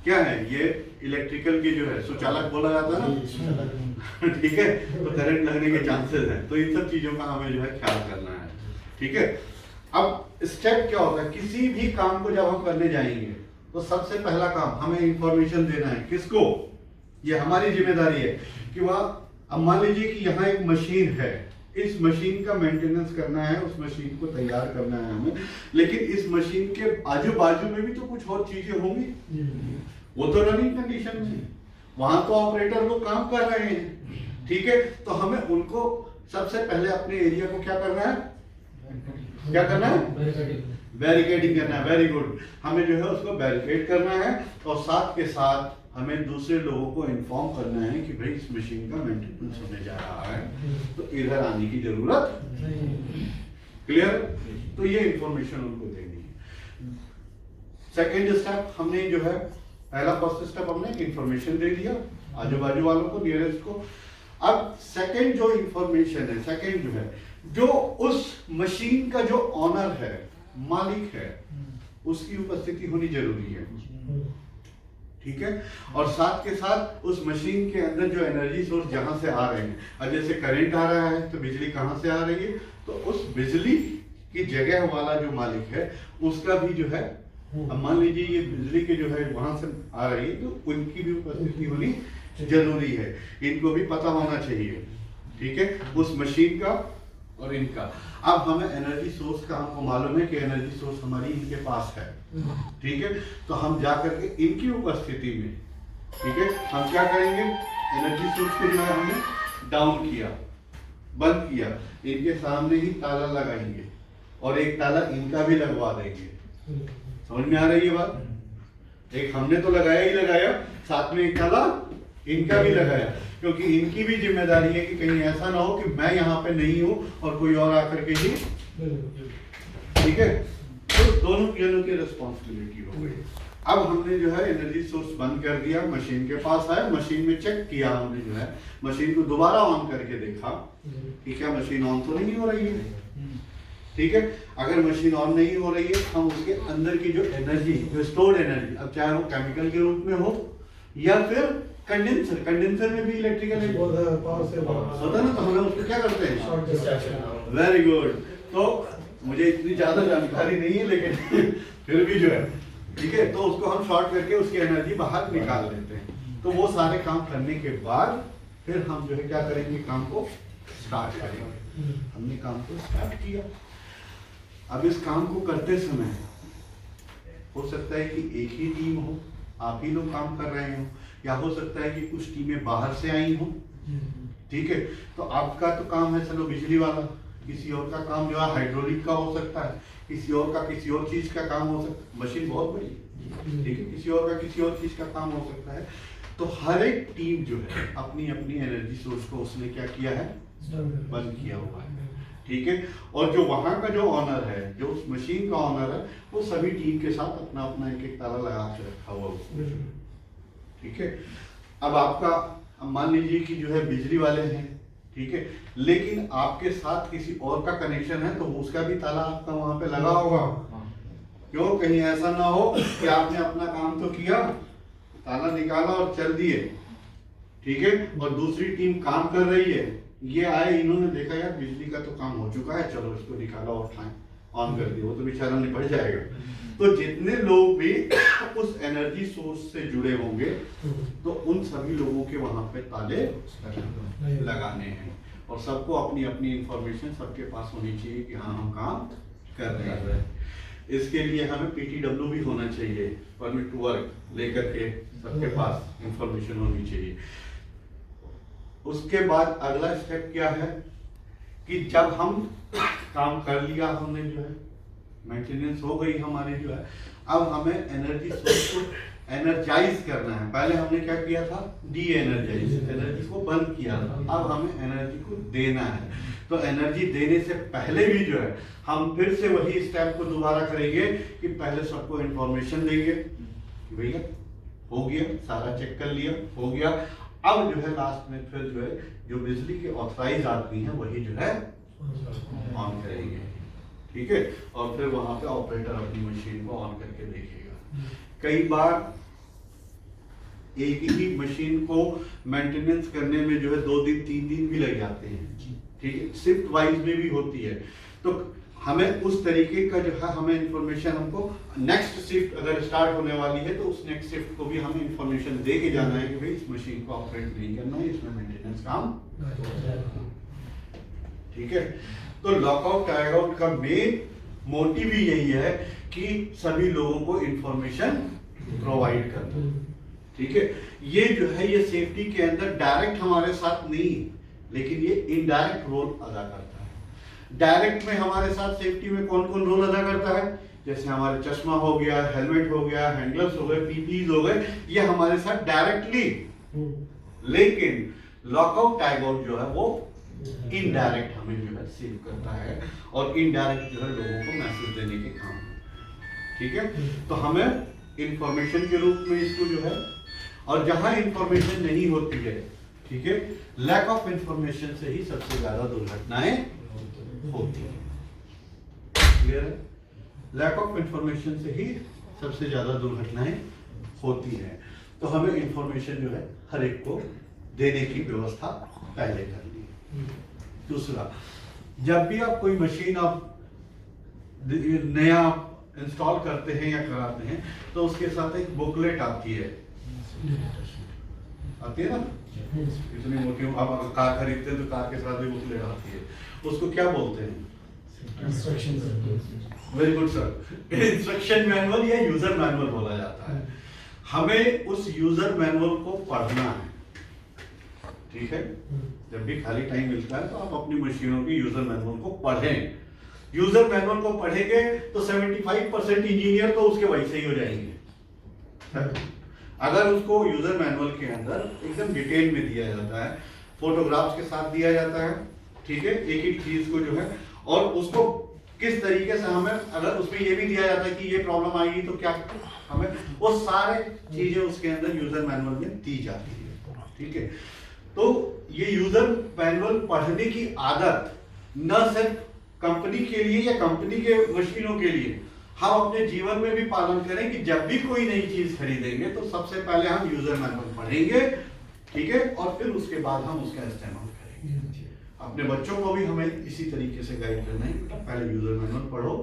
क्या है, ये इलेक्ट्रिकल के जो है सुचालक बोला जाता है ना, ठीक है, तो करंट लगने के चांसेस हैं। तो इन सब चीजों का हमें जो है ख्याल करना है। ठीक है, अब स्टेप क्या होता है, किसी भी काम को जब हम करने जाएंगे तो सबसे पहला काम हमें इंफॉर्मेशन देना है। किसको? ये हमारी जिम्मेदारी है कि वह, अब मान लीजिए कि यहाँ एक मशीन है, इस मशीन का मेंटेनेंस करना है, उस मशीन को तैयार करना है हमें, लेकिन इस मशीन के आजू बाजू में भी तो कुछ और चीजें होंगी, वो तो रनिंग कंडीशन में, वहां तो ऑपरेटर लोग काम कर रहे हैं। ठीक है, तो हमें उनको सबसे पहले अपने एरिया को क्या करना है, क्या करना है, बैरिकेडिंग करना है। वेरी गुड, हमें जो है उसको बैरिकेड करना है, और साथ के साथ हमें दूसरे लोगों को इन्फॉर्म करना है कि भाई इस मशीन का मेंटेनेंस होने जा रहा है, तो इधर आने की जरूरत। क्लियर? तो ये इंफॉर्मेशन उनको देनी है। सेकेंड स्टेप हमने जो है, पहला फर्स्ट स्टेप हमने इंफॉर्मेशन दे दिया आजू बाजू वालों को, नियरेस्ट को। अब सेकेंड जो इंफॉर्मेशन है, सेकेंड जो है, जो उस मशीन का जो ऑनर है, मालिक है, उसकी उपस्थिति होनी जरूरी है। ठीक है, और साथ के साथ उस मशीन के अंदर जो एनर्जी सोर्स जहां से आ रहे हैं, अब जैसे करंट आ रहा है तो बिजली कहां से आ रही है, तो उस बिजली की जगह वाला जो मालिक है उसका भी जो है, अब मान लीजिए ये बिजली के जो है वहां से आ रही है, तो उनकी भी उपस्थिति होनी जरूरी है, इनको भी पता होना चाहिए। ठीक है, उस मशीन का और इनका। अब हमें एनर्जी सोर्स का हमको मालूम है कि एनर्जी सोर्स हमारी इनके पास है। ठीक है, तो हम जा करके इनकी उपस्थिति में, ठीक है, हम क्या करेंगे, एनर्जी सोर्स को जो है हमने डाउन किया, बंद किया, इनके सामने ही ताला लगाएंगे और एक ताला इनका भी लगवा देंगे। समझ में आ रही है बात? एक हमने तो लगाया ही लगाया, साथ में एक ताला इनका भी लगाया, क्योंकि इनकी भी जिम्मेदारी है कि कहीं ऐसा ना हो कि मैं यहाँ पे नहीं हूँ और कोई और आकर के ही, ठीक है, तो दोनों जनों की रिस्पॉन्सिबिलिटी हो गई। अब हमने जो है एनर्जी सोर्स बंद कर दिया, मशीन के पास आया, मशीन में चेक किया हमने, जो है मशीन को दोबारा ऑन करके देखा कि क्या मशीन ऑन तो नहीं हो रही है। ठीक है, अगर मशीन ऑन नहीं हो रही है, हम उसके अंदर की जो एनर्जी, जो स्टोर्ड एनर्जी, अब चाहे वो केमिकल के रूप में हो या फिर कंडेंसर, कंडेंसर में भी इलेक्ट्रिकल होता है ना, तो हमें उसको क्या करते हैं, वेरी गुड। तो मुझे इतनी ज्यादा जानकारी नहीं है, लेकिन फिर भी जो है, ठीक है, तो उसको हम शॉर्ट करके उसकी एनर्जी बाहर निकाल देते हैं। तो वो सारे काम करने के बाद फिर हम जो है क्या करेंगे, काम को स्टार्ट करेंगे। हमने काम को स्टार्ट किया, अब इस काम को करते समय हो सकता है कि एक ही टीम हो, आप ही लोग काम कर रहे हो, या हो सकता है कि कुछ टीमें बाहर से आई हो। ठीक है, तो आपका तो काम है चलो बिजली वाला, किसी और का काम जो है हाइड्रोलिक का हो सकता है, किसी और का किसी और चीज का काम हो सकता है, मशीन बहुत बड़ी, ठीक है, किसी और का किसी और चीज का काम हो सकता है। तो हर एक टीम जो है अपनी अपनी एनर्जी सोर्स को उसने क्या किया है, बंद किया हुआ है। ठीक है, और जो वहां का जो ऑनर है, जो उस मशीन का ऑनर है, वो सभी टीम के साथ अपना अपना एक एक ताला लगा के रखा हुआ है। ठीक है, अब आपका, अब मान लीजिए कि जो है बिजली वाले हैं, ठीक है, लेकिन आपके साथ किसी और का कनेक्शन है तो उसका भी ताला आपका वहां पे लगा होगा। क्यों, कहीं ऐसा ना हो कि आपने अपना काम तो किया, ताला निकाला और चल दिए, ठीक है, और दूसरी टीम काम कर रही है, ये आए, इन्होंने देखा यार बिजली का तो काम हो चुका है, चलो इसको निकाला और ऑन कर दिया, वो तो बेचारा निपट जाएगा। तो जितने लोग भी उस एनर्जी सोर्स से जुड़े होंगे तो उन सभी लोगों के वहां पे ताले लगाने हैं, और सबको अपनी अपनी इंफॉर्मेशन सबके पास होनी चाहिए कि हाँ हम काम कर रहे हैं। इसके लिए हमें PTW भी होना चाहिए, परमिट टू वर्क लेकर के सबके पास इंफॉर्मेशन होनी चाहिए। उसके बाद अगला स्टेप क्या है कि जब हम काम कर लिया, हमने जो है मेंटेनेंस हो गई हमारी जो है, अब हमें एनर्जी सोर्स को एनर्जाइज करना है। पहले हमने क्या किया था, डी एनर्जाइज, एनर्जी को बंद किया था, अब हमें एनर्जी को देना है। तो एनर्जी देने से पहले भी जो है हम फिर से वही स्टेप को दोबारा करेंगे कि पहले सबको इंफॉर्मेशन देंगे कि भैया हो गया, सारा चेक कर लिया, हो गया। अब जो है लास्ट में फिर जो है जो बिजली के ऑथराइज आदमी है वही जो है ऑन करेंगे, ठीक है, और फिर वहां पे ऑपरेटर अपनी मशीन को ऑन करके देखेगा। कई बार एक ही मशीन को मेंटेनेंस करने में जो है 2 दिन 3 दिन भी लग जाते हैं, ठीक है, शिफ्ट वाइज में भी होती है। तो हमें उस तरीके का जो है हमें इंफॉर्मेशन, हमको नेक्स्ट शिफ्ट अगर स्टार्ट होने वाली है तो उस नेक्स्ट शिफ्ट को भी हमें इंफॉर्मेशन दे के जाना है कि भाई इस मशीन को ऑपरेट नहीं करना है, इसमें मेंटेनेंस काम, ठीक है। तो लॉकआउट टाइगआउट का मेन मोटिव ही यही है कि सभी लोगों को इंफॉर्मेशन प्रोवाइड करना, ठीक है। ये जो है ये सेफ्टी के अंदर डायरेक्ट हमारे साथ नहीं, लेकिन ये इनडायरेक्ट रोल अदा करता है। डायरेक्ट में हमारे साथ सेफ्टी में कौन कौन रोल अदा करता है, जैसे हमारे चश्मा हो गया, हेलमेट हो गया, हैंड ग्लव्स हो गए, पीपीज हो गए, ये हमारे साथ डायरेक्टली, लेकिन लॉकआउट टाइगआउट जो है वो इनडायरेक्ट हमें जो है सेव करता है, और इनडायरेक्ट जो है लोगों को मैसेज देने के काम, ठीक है। तो हमें इंफॉर्मेशन के रूप में इसको जो है, और जहां इंफॉर्मेशन नहीं होती है, ठीक है, लैक ऑफ इंफॉर्मेशन से ही सबसे ज्यादा दुर्घटनाएं होती है, क्लियर है। लैक ऑफ इंफॉर्मेशन से ही सबसे ज्यादा दुर्घटनाएं होती है। तो हमें इंफॉर्मेशन जो है हर एक को देने की व्यवस्था पहले करनी है। दूसरा, जब भी आप कोई मशीन आप नया इंस्टॉल करते हैं या कराते हैं तो उसके साथ एक बुकलेट आती है ना, इतनी मोटी, आप अगर कार खरीदते हैं तो कार के साथ भी बुकलेट आती है, उसको क्या बोलते हैं? Very good sir, instruction manual या यूजर मैनुअल बोला जाता है। हमें उस यूजर मैनुअल को पढ़ना है, ठीक है। जब भी खाली टाइम मिलता है तो आप अपनी मशीनों की यूजर मैनुअल को पढ़ें। यूजर मैनुअल को पढ़ेंगे तो 75% इंजीनियर तो उसके वैसे ही हो जाएंगे। अगर उसको यूजर मैनुअल के अंदर एकदम डिटेल में दिया जाता है, फोटोग्राफ्स के साथ दिया जाता है, ठीक है, एक एक चीज को जो है, और उसको किस तरीके से हमें, अगर उसमें ये भी दिया जाता है कि ये प्रॉब्लम आएगी तो क्या हमें, वो सारे चीजें उसके अंदर यूजर मैनुअल में दी जाती है, ठीक है। तो ये यूजर मैनुअल पढ़ने की आदत न सिर्फ कंपनी के लिए या कंपनी के मशीनों के लिए, हम अपने जीवन में भी पालन करें कि जब भी कोई नई चीज खरीदेंगे तो सबसे पहले हम यूजर मैनुअल पढ़ेंगे, ठीक है, और फिर उसके बाद हम उसका इस्तेमाल करेंगे। अपने बच्चों को भी हमें इसी तरीके से गाइड करना है, बेटा पहले यूजर मैनुअल पढ़ो,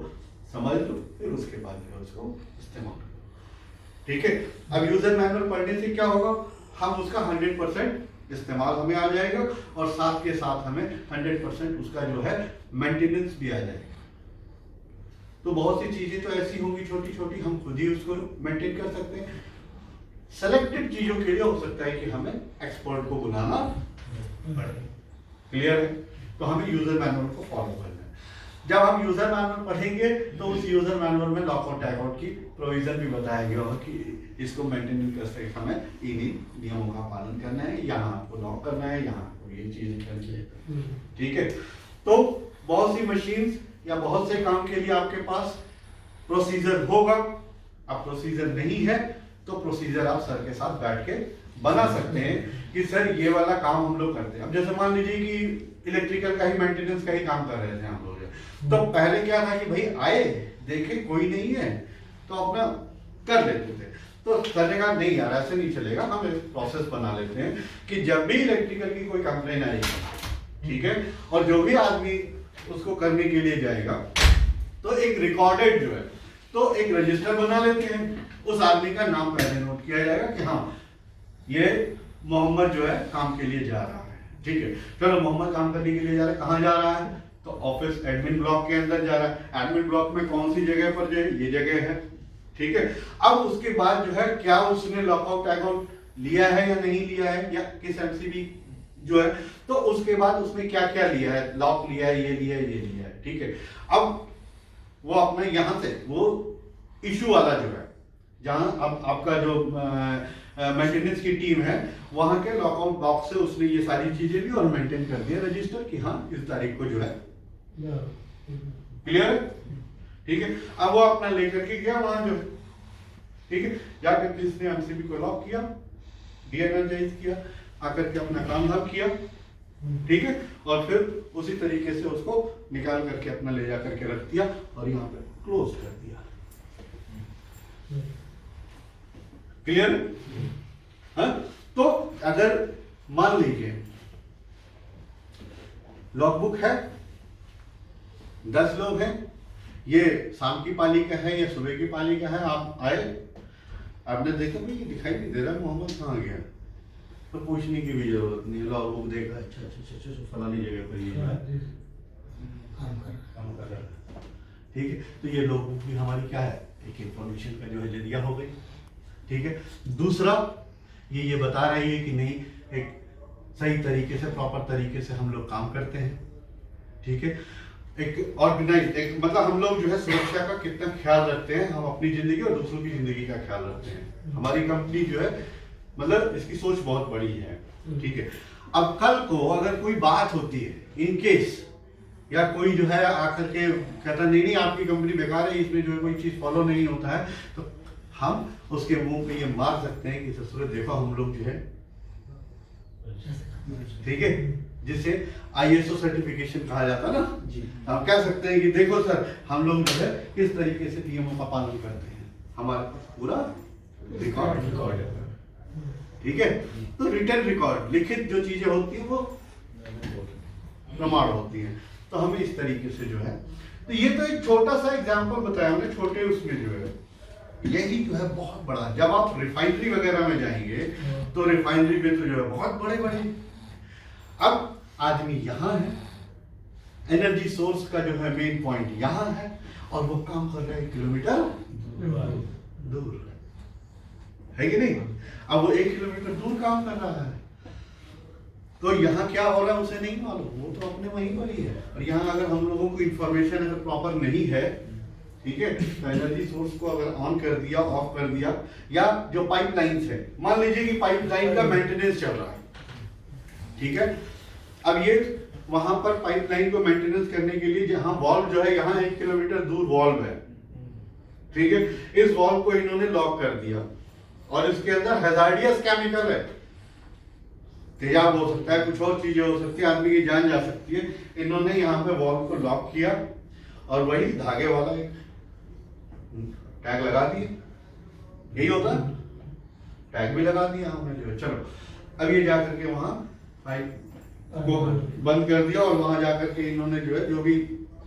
समझ लो, फिर उसके बाद जो है उसको इस्तेमाल करो, ठीक है। अब यूजर मैनुअल पढ़ने से क्या होगा, हम उसका 100% इस्तेमाल हमें आ जाएगा, और साथ के साथ हमें 100% उसका जो है मेंटेनेंस भी आ जाएगा। तो बहुत सी चीजें तो ऐसी होंगी छोटी छोटी, हम खुद ही उसको मेंटेन कर सकते हैं। सेलेक्टेड चीजों के लिए हो सकता है कि हमें एक्सपर्ट को बुलाना पड़े। क्लियर है? तो हमें यूजर मैनुअल को फॉलो करना है। जब हम यूजर मैनुअल पढ़ेंगे तो उस यूजर मैनुअल में लॉक और टैग आउट की प्रोविजन भी बताया गया होगा कि इसको मेंटेन करते समय इन्हीं नियमों का पालन करना है, यहाँ आपको लॉक करना है, यहाँ आपको ये चीजें करनी है। ठीक है? तो बहुत सी मशीन्स या बहुत से काम के लिए आपके पास प्रोसीजर होगा। अब प्रोसीजर नहीं है तो प्रोसीजर आप सर के साथ बैठ के बना सकते हैं कि सर ये वाला काम हम लोग करते हैं। अब जैसे मान लीजिए कि इलेक्ट्रिकल का ही मेंटेनेंस का ही काम कर रहे थे हम लोग, तो पहले क्या था कि भाई आए देखे कोई नहीं है तो अपना कर लेते थे। तो सर ने कहा नहीं यार ऐसे नहीं चलेगा, हम एक प्रोसेस बना लेते हैं कि जब भी इलेक्ट्रिकल की कोई कंप्लेन आएगी, ठीक है, और जो भी आदमी उसको करने के लिए जाएगा तो एक रिकॉर्डेड जो है तो एक रजिस्टर बना लेते हैं। उस आदमी का नाम पहले नोट किया जाएगा कि हाँ ये मोहम्मद जो है काम के लिए जा रहा है। ठीक है, चलो मोहम्मद काम करने के लिए जा रहा है, कहाँ जा रहा है? तो ऑफिस एडमिन ब्लॉक के अंदर जा रहा है। एडमिन ब्लॉक में कौन सी जगह पर जो है? ये जगह है। ठीक है, अब उसके बाद जो है क्या उसने लॉकआउट टैगआउट लिया है या नहीं लिया है, या किस एमसीबी जो है, तो उसके बाद उसने क्या क्या लिया है, लॉक लिया है, ये लिया है, ये लिया है। ठीक है, अब वो अपने यहाँ से वो इशू वाला जो है, जहाँ अब आपका जो मेंटेनेंस की टीम है वहाँ के लॉकआउट बॉक्स से उसने ये सारी चीजें ली और मेंटेन कर दिया रजिस्टर कि हाँ इस तारीख को जो है। क्लियर है? ठीक है, अब वो अपना लेकर के गया वहां जो, ठीक है, जाकर के इसने एमसीबी को लॉक किया, डीएनर्जाइज किया, आकर के अपना काम धाम किया। ठीक है, और फिर उसी तरीके से उसको निकाल करके अपना ले जा करके रख दिया और यहाँ पे क्लोज कर दिया। क्लियर? हाँ, तो अगर मान लीजिए लॉगबुक है, 10 लोग हैं, ये शाम की पाली का है या सुबह की पाली का है, आप आए, आपने देखा भाई ये दिखाई नहीं दे रहा मोहम्मद कहाँ गया, तो पूछने की भी जरूरत नहीं है। लॉगबुक देखा, अच्छा अच्छा अच्छा अच्छा फलानी जगह पर ये काम कर रहा है। ठीक है, तो ये लॉगबुक भी हमारी क्या है, एक इंफॉर्मेशन का जो है जरिया हो गई। ठीक है, दूसरा ये बता रही है कि नहीं एक सही तरीके से प्रॉपर तरीके से हम लोग काम करते हैं। ठीक है, एक ऑर्गेनाइज, एक मतलब हम लोग जो है सुरक्षा का कितना ख्याल रखते हैं, हम अपनी जिंदगी और दूसरों की जिंदगी का ख्याल रखते हैं। हमारी कंपनी जो है मतलब इसकी सोच बहुत बड़ी है। ठीक है, अब कल को अगर कोई बात होती है इन केस, या कोई जो है आकर के कहता नहीं आपकी कंपनी बेकार है, इसमें जो है कोई चीज फॉलो नहीं होता है, तो हम उसके मुंह पे ये मार सकते हैं कि ससुर देखो हम लोग जो है, ठीक है, जिसे ISO सर्टिफिकेशन कहा जाता है ना जी, हम कह सकते हैं कि देखो सर हम लोग जो है किस तरीके से नियमों का पालन करते हैं, हमारे पास पूरा रिकॉर्ड है। ठीक है, तो रिटन रिकॉर्ड, लिखित जो चीजें होती है वो प्रमाण होती है। तो हमें इस तरीके से जो है, तो ये तो एक छोटा सा एग्जांपल बताया हमने, छोटे उसमें जो है यही जो है बहुत बड़ा। जब आप रिफाइनरी वगैरह में जाएंगे तो रिफाइनरी में तो जो है बहुत बड़े बड़े, अब आदमी यहाँ है, एनर्जी सोर्स का जो है मेन पॉइंट यहाँ है, और वो काम कर रहा है 1 किलोमीटर दूर, है कि नहीं? अब वो 1 किलोमीटर दूर काम कर रहा है, तो यहाँ क्या हो रहा है उसे नहीं मालूम, वो तो अपने वहीं पर ही है। और यहाँ अगर हम लोगों को इंफॉर्मेशन अगर प्रॉपर नहीं है, ठीक है, तो एनर्जी सोर्स को अगर ऑन कर दिया, ऑफ कर दिया, या जो पाइपलाइंस है, मान लीजिए कि पाइपलाइन का मेंटेनेंस चल रहा है, ठीक है, अब ये वहां पर पाइपलाइन को मेंटेनेंस करने के लिए जहां वॉल्व जो है, यहाँ 1 किलोमीटर दूर वॉल्व है, ठीक है, इस वॉल्व को इन्होंने लॉक कर दिया और इसके अंदर हैजार्डियस केमिकल है, तेजाब हो सकता है, कुछ और चीजें हो सकती है, आदमी की जान जा सकती है। इन्होंने यहाँ पे वॉल्व को लॉक किया और वही धागे वाला एक टैग लगा दिए, यही होता है, टैग भी लगा दिया हमने जो है। चलो अब ये जाकर के वहां पाइप को बंद कर दिया और वहां जाकर के इन्होंने जो है जो भी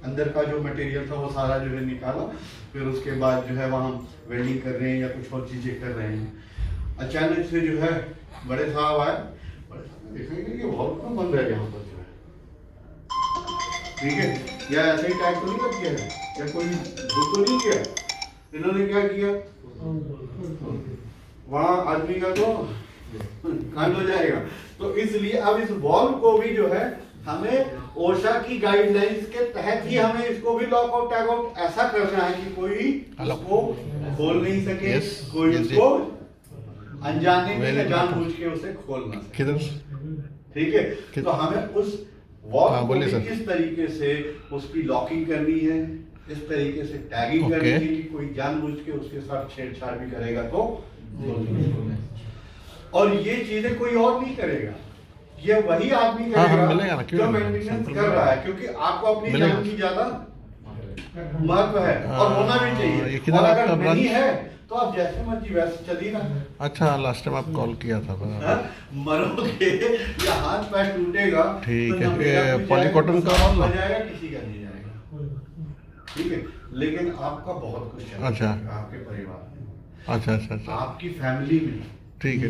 अंदर का जो मटेरियल था वो सारा जो है निकाला, फिर उसके बाद जो है वहां वेल्डिंग कर रहे हैं या कुछ और चीजें कर रहे हैं। अचानक से जो है बड़े साहब आए, बड़े साहब ने देखा कि ये वॉल्व क्यों बंद है यहाँ पर जो है, ठीक है, या ऐसे ही टैग तो नहीं कर दिया है, या कोई भूल तो नहीं किया? इन्होंने क्या किया? वहाँ आदमी का तो कांड हो जाएगा। तो इसलिए अब इस वॉल को भी जो है हमें ओशा की गाइडलाइंस के तहत ही हमें इसको भी लॉक आउट टैग आउट ऐसा करना है कि कोई इसको खोल नहीं सके, Yes, कोई yes, उसको अनजाने में या Very जानबूझ के उसे खोल ना सके। किधर? ठीक है, तो हमें उस वॉल हाँ, को बोलिए भी सर। इस तरीके से उसकी लॉकिंग करनी है, इस तरीके से टैगिंग करनी है कि कोई जानबूझ के उसके साथ छेड़छाड़ भी करेगा तो और ये चीजें कोई और नहीं करेगा, ये वही आदमी हाँ, करेगा मिलेगा ना, क्यों जो नहीं मिलेगा? मेंटेनेंस Simple कर रहा है, क्योंकि आपको अपनी मिलेगा। जान की ज्यादा महत्व है और होना भी ये चाहिए। किधर और आपका अगर ब्रांच? नहीं है तो आप जैसे मर्जी वैसे चलिए ना। अच्छा, लास्ट टाइम आप कॉल किया था बराबर। हाँ, मरोगे या हाथ पैर टूटेगा ठीक तो है, ना मेरा ये कुछ पॉलीकॉटन जाएगा, का किसी वाला? हो जाएगा, किसी का नहीं जाएगा। ठीक है, लेकिन आपका बहुत कुछ है अच्छा। आपके परिवार में, अच्छा अच्छा अच्छा, आपकी फैमिली में। ठीक है।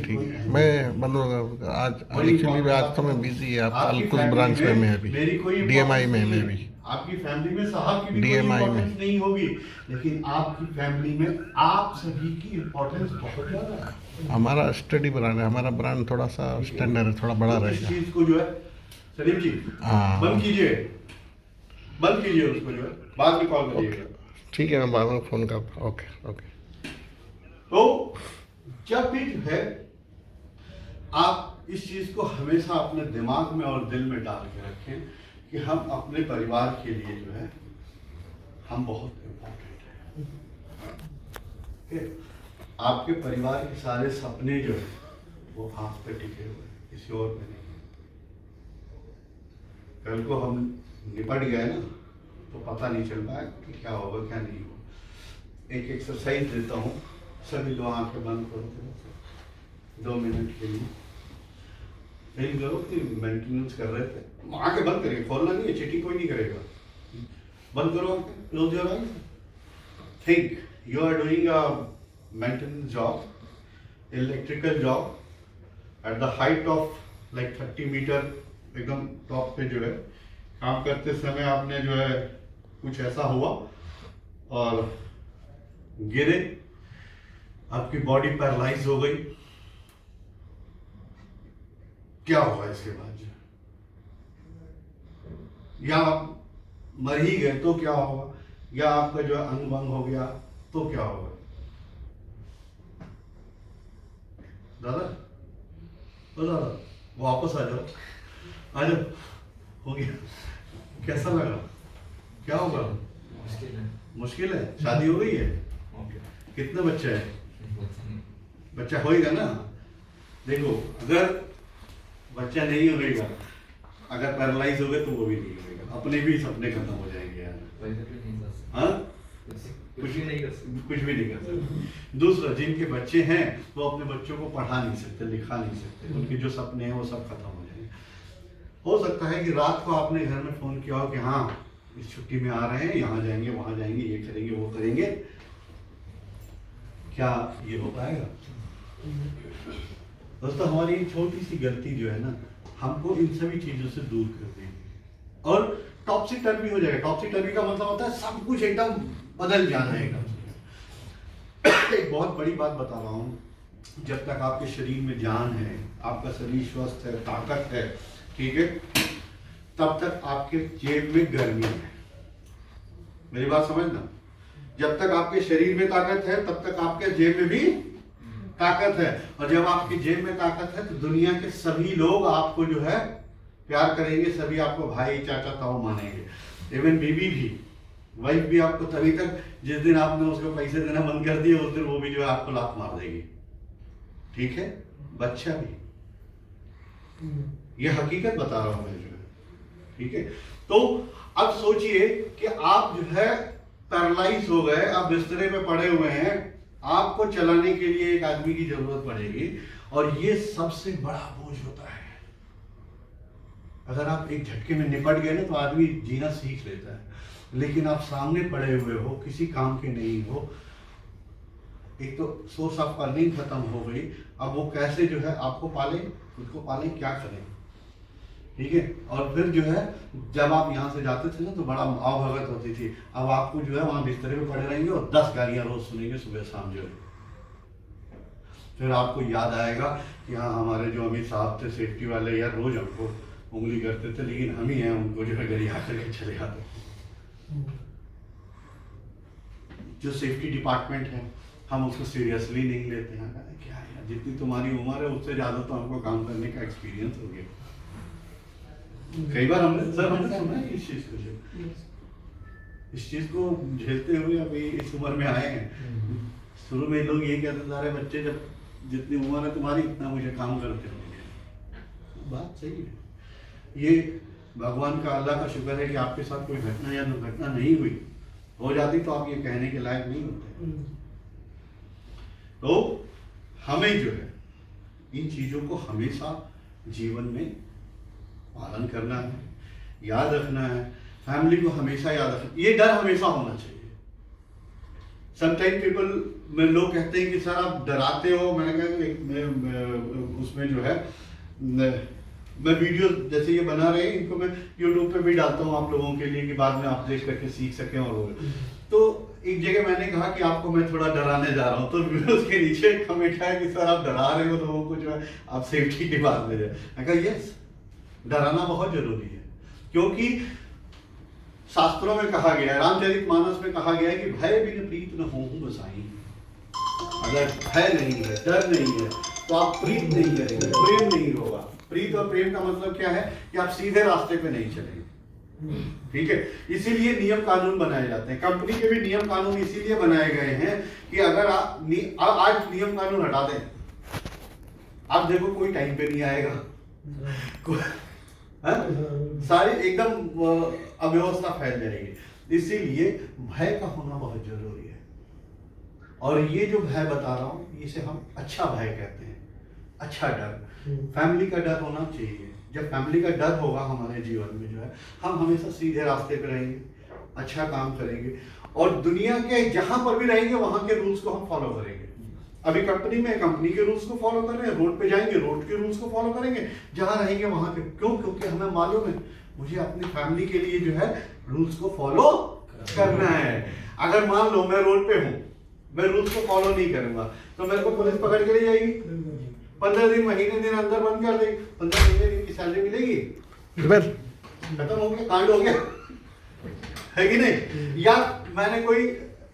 मैं मतलब आज एक्चुअली आज तो मैं बिजी है, आप आपकी अलकुज फैमिली ब्रांच में मैं अभी मेरी कोई DMI importance में नहीं मैं है। भी आपकी फैमिली में साहब की भी कोई DMI में। इम्पोर्टेंस नहीं होगी, लेकिन आपकी फैमिली में आप सभी की इम्पोर्टेंस बहुत ज्यादा है। हमारा स्टडी ब्रांड है, हमारा ब्रांड थोड़ा सा स्टैंडर्ड है, थोड़ा बड़ा तो इस रहेगा। चीज को जो है सलीम जी हाँ। बंद कीजिए उसको जो है बाद में कॉल करिएगा। ठीक है, मैं बाद में फ़ोन करता हूँ। Okay okay. तो जब भी जो है आप इस चीज को हमेशा अपने दिमाग में और दिल में डाल के रखें कि हम अपने परिवार के लिए जो है हम बहुत इम्पोर्टेंट हैं। ठीक है? आपके परिवार के सारे सपने जो है वो आप पे टिके हुए हैं, किसी और पे नहीं। कल को हम निपट गए ना तो पता नहीं चल पाया कि क्या होगा क्या नहीं होगा। एक एक्सरसाइज देता हूँ, सभी लोग आंखें बंद करो 2 मिनट के लिए। नहीं करो कि मेंटेनेंस कर रहे थे, आंखें बंद करिए, खोलना नहीं है, चीटिंग कोई नहीं करेगा। बंद करो आंखें, close your eyes. Think you are doing a maintenance job, electrical job at the height of like 30 metre, एकदम टॉप पे जो है काम करते समय आपने जो है कुछ ऐसा हुआ और गिरे, आपकी बॉडी पैरालाइज हो गई। क्या होगा इसके बाद जो, या आप मर ही गए तो क्या होगा, या आपका जो है अंग भंग हो गया तो क्या होगा? दादा ओ दादा वापस आ जाओ, हो गया। कैसा लगा, क्या होगा? मुश्किल है। शादी हो गई है? कितने बच्चे हैं? बच्चा होएगा ना। देखो अगर बच्चा नहीं होगा, अगर पैरालाइज हो गए तो वो भी नहीं होगा, अपने भी सपने खत्म हो जाएंगे यार। हाँ, कुछ भी नहीं कर सकते। दूसरा, जिनके बच्चे हैं वो अपने बच्चों को पढ़ा नहीं सकते, लिखा नहीं सकते, उनके जो सपने हैं वो सब खत्म हो जाएंगे। हो सकता है कि रात को आपने घर में फोन किया हो कि हाँ इस छुट्टी में आ रहे हैं, यहाँ जाएंगे वहां जाएंगे, ये करेंगे वो करेंगे। क्या ये हो पाएगा? दोस्तों हमारी एक छोटी सी गलती जो है ना, हमको इन सभी चीजों से दूर कर देगी और टॉपसी टर्वी हो जाएगा। टॉपसी टर्वी का मतलब होता है सब कुछ एकदम बदल जाना है एकदम से। एक बहुत बड़ी बात बता रहा हूँ, जब तक आपके शरीर में जान है, आपका शरीर स्वस्थ है, ताकत है, ठीक है, तब तक आपके जेब में गर्मी है। मेरी बात समझना, जब तक आपके शरीर में ताकत है तब तक आपके जेब में भी ताकत है, और जब आपकी जेब में ताकत है तो दुनिया के सभी लोग आपको जो है प्यार करेंगे, सभी आपको भाई चाचा ताऊ मानेंगे। इवन बीवी भी, वाइफ भी आपको तभी तक, जिस दिन आपने उसको पैसे देना बंद कर दिए उस दिन वो भी जो है आपको लात मार देगी। ठीक है, बच्चा भी, ये हकीकत बता रहा हूं मैं जो है। ठीक है, तो अब सोचिए कि आप जो है पैरालाइज हो गए, आप बिस्तरे पे पड़े हुए हैं, आपको चलाने के लिए एक आदमी की जरूरत पड़ेगी, और ये सबसे बड़ा बोझ होता है। अगर आप एक झटके में निपट गए ना तो आदमी जीना सीख लेता है, लेकिन आप सामने पड़े हुए हो, किसी काम के नहीं हो, एक तो सोर्स ऑफ अर्निंग खत्म हो गई, अब वो कैसे जो है आपको पाले, खुद को पाले, क्या करें? ठीक है। और फिर जो है जब आप यहाँ से जाते थे ना तो बड़ा आवभगत होती थी। अब आपको जो है वहाँ बिस्तरे पे पड़े रहेंगे और 10 गालियाँ रोज सुनेंगे सुबह शाम जो है। फिर आपको याद आएगा कि हाँ हमारे जो अमीर साहब थे सेफ्टी वाले यार रोज हमको उंगली करते थे, लेकिन हम ही हैं उनको जो है गरिया करके चले आते थे। जो सेफ्टी डिपार्टमेंट है हम उसको सीरियसली नहीं लेते हैं। क्या है जितनी तुम्हारी उम्र है उससे ज़्यादा तो हमको काम करने का एक्सपीरियंस हो गया। कई बार हमने सुना है इस चीज़ को झेलते हुए अभी इस उम्र में आए हैं। शुरू में लोग ये कहते थे अरे बच्चे जब जितनी उम्र है तुम्हारी इतना मुझे काम करते होंगे। बात सही है। ये भगवान का अल्लाह का शुक्र है कि आपके साथ कोई घटना या दुर्घटना नहीं हुई। हो जाती तो आप ये कहने के लायक नहीं होते। तो हमें जो है इन चीज़ों को हमेशा जीवन में पालन करना है, याद रखना है। फैमिली को हमेशा याद रखना, ये डर हमेशा होना चाहिए। समटाइम पीपल में लोग कहते हैं कि सर आप डराते हो। मैंने कहा उसमें जो है मैं वीडियो जैसे ये बना रहे हैं इनको मैं यूट्यूब पे भी डालता हूँ आप लोगों के लिए कि बाद में आप देख करके सीख सकें। और तो एक जगह मैंने कहा कि आपको मैं थोड़ा डराने जा रहा हूँ, तो उसके नीचे कमेंट है कि सर आप डरा रहे हो लोगों को जो है आप सेफ्टी की बात ले जाए। मैं कहा यस, डराना बहुत जरूरी है, क्योंकि शास्त्रों में कहा गया है, रामचरितमानस में कहा गया है कि भय बिन प्रीत न होहु बसाई। अगर भय नहीं है, डर नहीं है, तो आप प्रीत नहीं करेंगे, प्रेम नहीं होगा। प्रीत और प्रेम का मतलब क्या है कि आप सीधे रास्ते पे नहीं चलेंगे। ठीक है, इसीलिए नियम कानून बनाए जाते हैं। कंपनी के भी नियम कानून इसीलिए बनाए गए हैं कि अगर आप आज नियम कानून हटा दें, आप देखो कोई टाइम पे नहीं आएगा, सारी एकदम अव्यवस्था फैल जाएगी। इसीलिए भय का होना बहुत जरूरी है। और ये जो भय बता रहा हूँ इसे हम अच्छा भय कहते हैं, अच्छा डर। फैमिली का डर होना चाहिए। जब फैमिली का डर होगा हमारे जीवन में जो है हम हमेशा सीधे रास्ते पे रहेंगे, अच्छा काम करेंगे और दुनिया के जहां पर भी रहेंगे वहां के रूल्स को हम फॉलो करेंगे। अभी कंपनी में कंपनी के रूल्स को फॉलो कर रहे हैं, रोड पे जाएंगे रोड के रूल्स को फॉलो करेंगे, जहां रहेंगे वहां के। क्यों? क्योंकि हमें मालूम है मुझे अपनी फैमिली के लिए जो है रूल्स को फॉलो करना है। अगर मान लो मैं रोड पे हूँ, मैं रूल्स को फॉलो नहीं करूंगा तो मेरे को पुलिस पकड़ के ले जाएगी, 15 दिन महीने दिन अंदर बंद कर देगी, 15 महीने दिन की सैलरी मिलेगी, खत्म हो गया, कांड हो गया, है कि नहीं? या मैंने कोई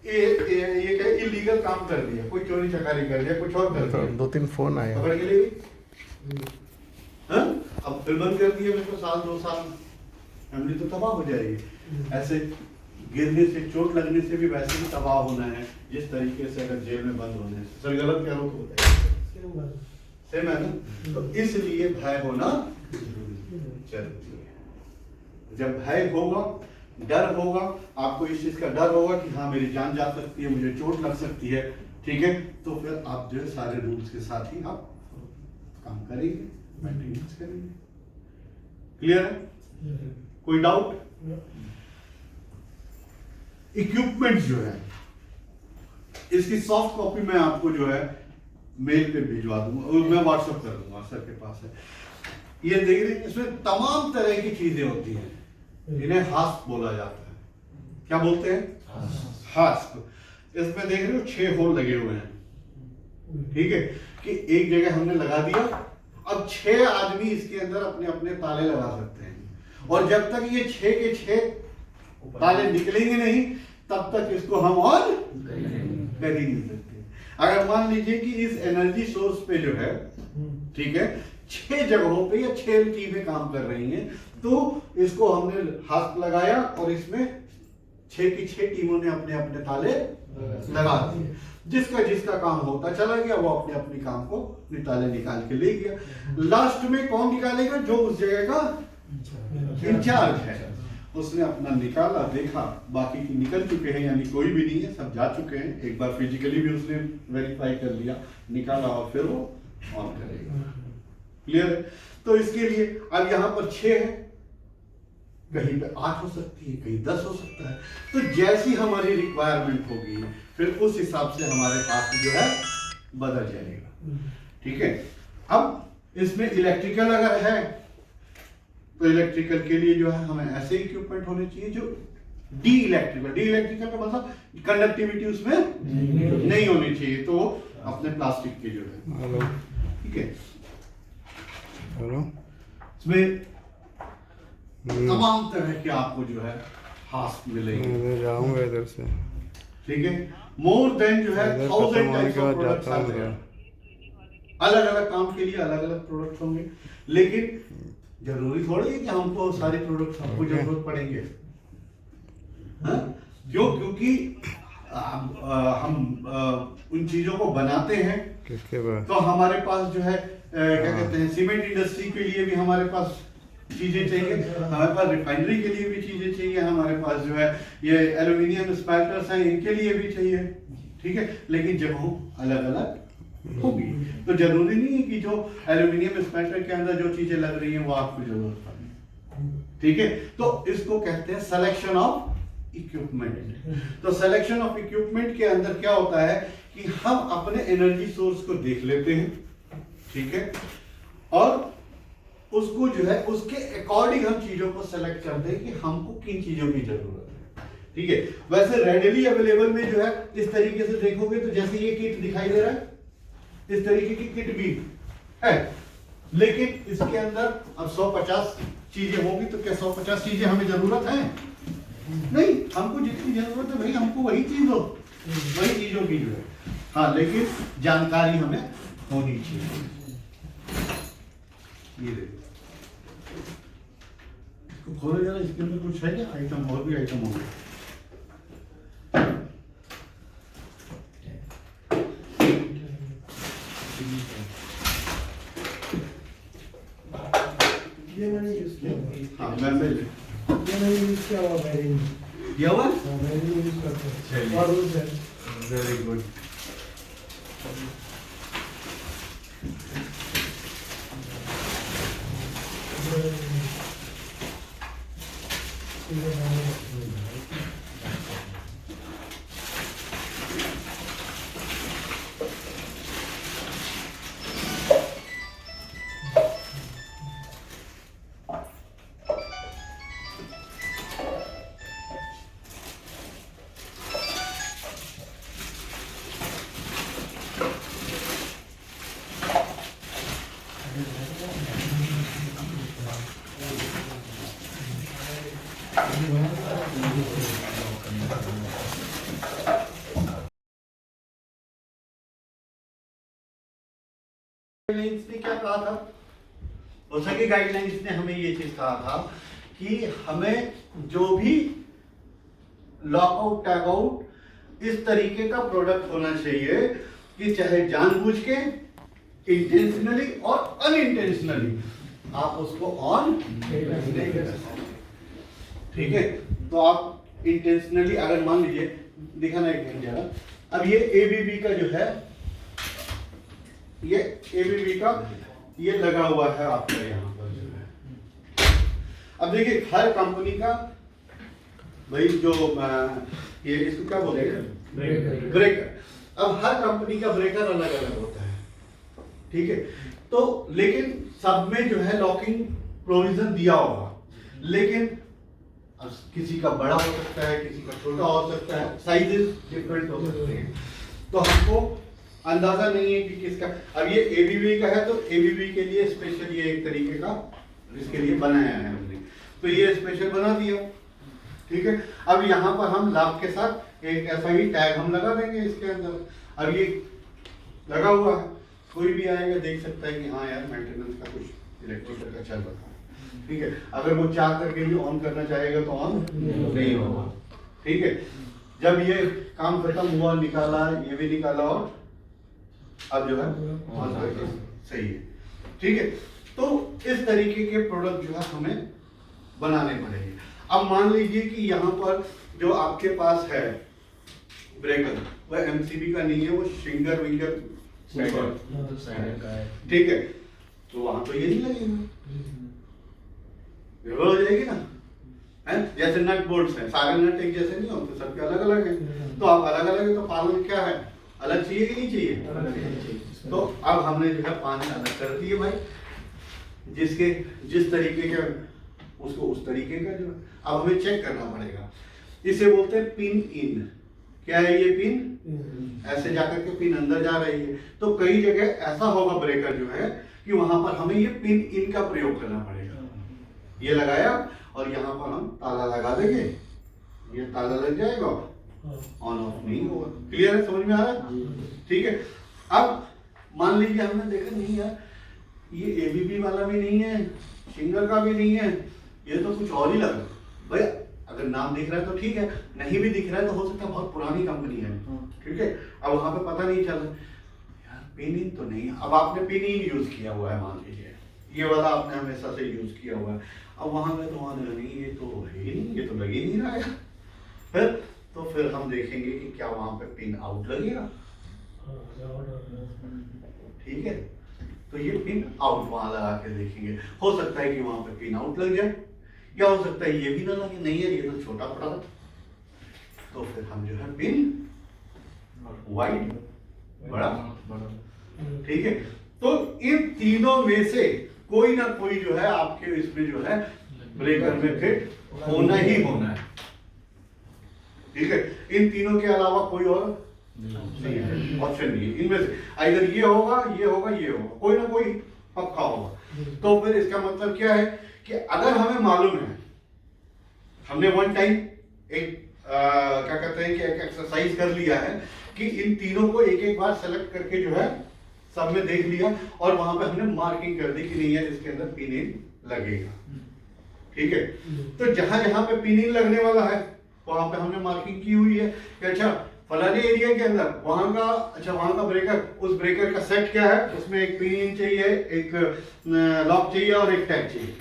ये क्या इलीगल काम कर दिया, कोई चोरी चकारी कर दिया, कुछ और कर दिया, 2-3 फोन आए, पकड़ के ले गई। अब फिर बंद कर दिया मेरे को 1-2 साल, फैमिली तो तबाह हो जाएगी। ऐसे गिरने से, चोट लगने से भी वैसे ही तबाह होना है जिस तरीके से अगर जेल में बंद होने से। सर गलत कह रहा हूँ तो बताइए, सेम है ना? तो इसलिए भय होना जरूरी है। जब भय होगा, डर होगा, आपको इस चीज का डर होगा कि हाँ मेरी जान जा सकती है, मुझे चोट लग सकती है, ठीक है, तो फिर आप जो है सारे रूल्स के साथ ही आप काम करेंगे, मेंटेनेंस करेंगे। क्लियर है? कोई डाउट? इक्विपमेंट जो है इसकी सॉफ्ट कॉपी मैं आपको जो है मेल पे भिजवा दूंगा और मैं व्हाट्सएप कर दूंगा, सर के पास है। ये देख रहे हैं, इसमें तमाम तरह की चीजें होती हैं, इन्हें हास्प बोला जाता है। क्या बोलते हैं? हास्प। इसमें देख रहे हो 6 होल लगे हुए हैं, ठीक है, कि एक जगह हमने लगा दिया, अब 6 आदमी इसके अंदर अपने अपने ताले लगा सकते हैं, और जब तक ये 6 के 6 ताले निकलेंगे नहीं तब तक इसको हम और कर ही नहीं सकते। अगर मान लीजिए कि इस एनर्जी सोर्स पे जो है, ठीक है, 6 जगहों पे या 6 टीमें काम कर रही हैं, तो इसको हमने हाथ लगाया और इसमें 6 की 6 टीमों ने अपने अपने ताले लगा दिए। जिसका काम होता चला गया, वो अपने अपने काम को ताले निकाल के ले गया। लास्ट में कौन निकालेगा? जो उस जगह का इंचार्ज है, उसने अपना निकाला, देखा, बाकी की निकल चुके हैं, यानी कोई भी नहीं है, सब जा चुके हैं। एक बार फिजिकली भी उसने वेरीफाई कर लिया, निकाला, और फिर वो ऑन करेगा। क्लियर है? तो इसके लिए अब यहाँ पर 6 है, कहीं पे 8 हो सकती है, कहीं 10 हो सकता है। तो जैसी हमारी रिक्वायरमेंट होगी फिर उस हिसाब से हमारे पास जो है बदल जाएगा। ठीक है, अब इसमें इलेक्ट्रिकल अगर है तो इलेक्ट्रिकल के लिए जो है हमें ऐसे इक्विपमेंट होने चाहिए जो डी इलेक्ट्रिकल का मतलब कंडक्टिविटी उसमें नहीं होनी चाहिए, तो अपने प्लास्टिक के जो है, ठीक है, इसमें तमाम तरह के आपको जो है हाथ मिलेंगे, जाऊंगा इधर से, ठीक है, मोर देन जो है 1000 टाइप्स ऑफ प्रोडक्ट्स आते हैं, अलग अलग काम के लिए अलग अलग प्रोडक्ट्स होंगे, लेकिन जरूरी थोड़ी है कि हमको सारे प्रोडक्ट्स हमको जरूरत पड़ेंगे, हाँ? क्योंकि हम उन चीजों को बनाते हैं, किसके बाद तो हमारे पास जो है क्या कहते हैं, सीमेंट इंडस्ट्री के लिए भी हमारे पास चीजें चाहिए, हमारे पास रिफाइनरी के लिए भी चीजें चाहिए, हमारे पास जो है ये एल्यूमिनियम स्पेल्टर्स हैं इनके लिए भी चाहिए, ठीक है, लेकिन जगह अलग अलग होगी, तो जरूरी नहीं है कि जो एल्यूमिनियम स्पेल्टर के अंदर जो चीजें लग रही हैं वो आपको जरूरत पड़े, ठीक है, तो इसको कहते हैं सिलेक्शन ऑफ इक्विपमेंट। तो सिलेक्शन ऑफ इक्विपमेंट के अंदर क्या होता है कि हम अपने एनर्जी सोर्स को देख लेते हैं, ठीक है, और उसको जो है उसके अकॉर्डिंग हम चीजों को सेलेक्ट करते हैं कि हमको किन चीजों की जरूरत है, ठीक है। वैसे रेडिली अवेलेबल में जो है इस तरीके से देखोगे तो जैसे ये किट दिखाई दे रहा है, इस तरीके की किट भी है, लेकिन इसके अंदर अब 150 चीजें होंगी, तो क्या 150 चीजें हमें जरूरत है? नहीं, हमको जितनी जरूरत है भाई हमको वही चीज हो, वही चीजों की जो है, हाँ, लेकिन जानकारी हमें होनी चाहिए। ये देखो, इसको खोलो जरा, इसके अंदर कुछ है क्या आइटम, और भी आइटम होंगे। ये मैंने यूज किया, हाँ, मैसेज ये मैंने यूज किया हुआ बैरिंग, ये हुआ, बैरिंग यूज करते हैं, चलिए। और रूल्स है। Very good. गाइडलाइंस ने क्या कहा था? ओसा की गाइडलाइंस ने हमें ये चीज कहा था कि हमें जो भी लॉकआउट टैग आउट इस तरीके का प्रोडक्ट होना चाहिए कि चाहे जानबूझ के, इंटेंशनली और अनइंटेंशनली आप उसको ऑन नहीं कर सकते, ठीक है। तो आप इंटेंशनली अगर मान लीजिए, दिखाना एक मिनट जरा, अब ये एबीबी का जो है, ये एबीबी का ये लगा हुआ है आपका यहाँ पर जो है। अब देखिए हर कंपनी का भाई जो ये इसको क्या बोलेंगे, ब्रेकर। अब हर कंपनी का ब्रेकर अलग अलग होता है, ठीक है। तो लेकिन सब में जो है लॉकिंग प्रोविजन दिया होगा, लेकिन अब किसी का बड़ा हो सकता है, किसी का छोटा हो सकता है, साइजेस डिफरेंट हो सकते हैं, तो हमको अंदाजा नहीं है कि किसका। अब ये एबीबी का है तो एबीबी के लिए स्पेशल ये एक तरीके का इसके लिए बनाया है हमने, तो ये स्पेशल बना दिया, ठीक है। अब यहाँ पर हम लाभ के साथ एक ऐसा ही टैग हम लगा देंगे इसके अंदर। अब ये लगा हुआ है, कोई भी आएगा देख सकता है कि हाँ यार मेंटेनेंस का कुछ इलेक्ट्रिकल का चल रहा है, ठीक है। अगर वो चाह करके भी ऑन करना चाहेगा तो ऑन नहीं होगा, ठीक है। जब ये काम खत्म हुआ, निकाला, ये भी निकाला और अब जो है ऑन करके सही है, ठीक है। तो इस तरीके के प्रोडक्ट जो है हमें बनाने पड़ेंगे। अब मान लीजिए कि यहाँ पर जो आपके पास है ब्रेकर, वह एमसीबी का नहीं है, वो शिंगर विंगर ठीक है, तो वहां तो ये नहीं लगेगा, गड़बड़ हो जाएगी ना, है। जैसे नट बोल्ट्स हैं, सारे नट एक जैसे नहीं होते, सबके अलग अलग हैं, तो अब अलग अलग है तो पालन क्या है, अलग चाहिए कि नहीं चाहिए? तो अब हमने जो है 5 अलग कर दिए भाई, जिस तरीके के उसको उस तरीके का जो है अब हमें चेक करना पड़ेगा। इसे बोलते हैं पिन इन। क्या है ये पिन? ऐसे जाकर के पिन अंदर जा रही है। तो कई जगह ऐसा होगा ब्रेकर जो है कि वहां पर हमें ये पिन इन का प्रयोग करना पड़ेगा। ये लगाया और यहाँ पर हम ताला लगा देंगे, ये ताला लग जाएगा, ऑन ऑफ नहीं होगा। क्लियर है? समझ में आ रहा है? ठीक है। अब मान लीजिए हमने देखा नहीं यार ये एबीबी वाला भी नहीं है, सिंगर का भी नहीं है, ये तो कुछ और ही लग रहा है। भाई अगर नाम दिख रहा है तो ठीक है, नहीं भी दिख रहा है तो हो सकता है बहुत पुरानी कंपनी है, ठीक है। अब वहां पे पता नहीं चल यार पिन इन तो नहीं है। अब आपने पिन इन यूज किया हुआ है, मान लीजिए ये वाला आपने हमेशा से यूज किया हुआ है। अब वहां पे तो वहां नहीं, ये तो है ही नहीं, ये तो लग ही नहीं रहा है। फिर हम देखेंगे कि क्या वहां पे पिन आउट लगेगा। ठीक है, तो ये पिन आउट वहां लगा के देखेंगे। हो सकता है कि वहां पे पिन आउट लग जाए, या हो सकता है ये भी ना लगे, नहीं है ये तो छोटा पड़ा था। तो फिर हम जो है पिन वाइड बड़ा, ठीक है। तो इन तीनों में से कोई ना कोई जो है आपके इसमें जो है ब्रेकर में फिट होना ही होना है, ठीक है। इन तीनों के अलावा कोई और नहीं है, ऑप्शन नहीं है। इनमें से आइदर ये होगा, ये होगा, ये होगा, कोई ना कोई पक्का होगा। तो फिर इसका मतलब क्या है कि अगर हमें मालूम है, हमने वन टाइम एक क्या कहते हैं कि एक एक्सरसाइज कर लिया है कि इन तीनों को एक एक बार सेलेक्ट करके जो है सब में देख लिया और वहां पे हमने मार्किंग कर दी कि नहीं है इसके अंदर पिन इन लगेगा, ठीक है। तो जहां जहां पे पिन इन लगने वाला है वहां पे हमने मार्किंग की हुई है कि अच्छा फलाने एरिया के अंदर वहां का, अच्छा वहां का ब्रेकर, उस ब्रेकर का सेट क्या है, उसमें एक पिन इन चाहिए, एक लॉक चाहिए और एक टैग चाहिए,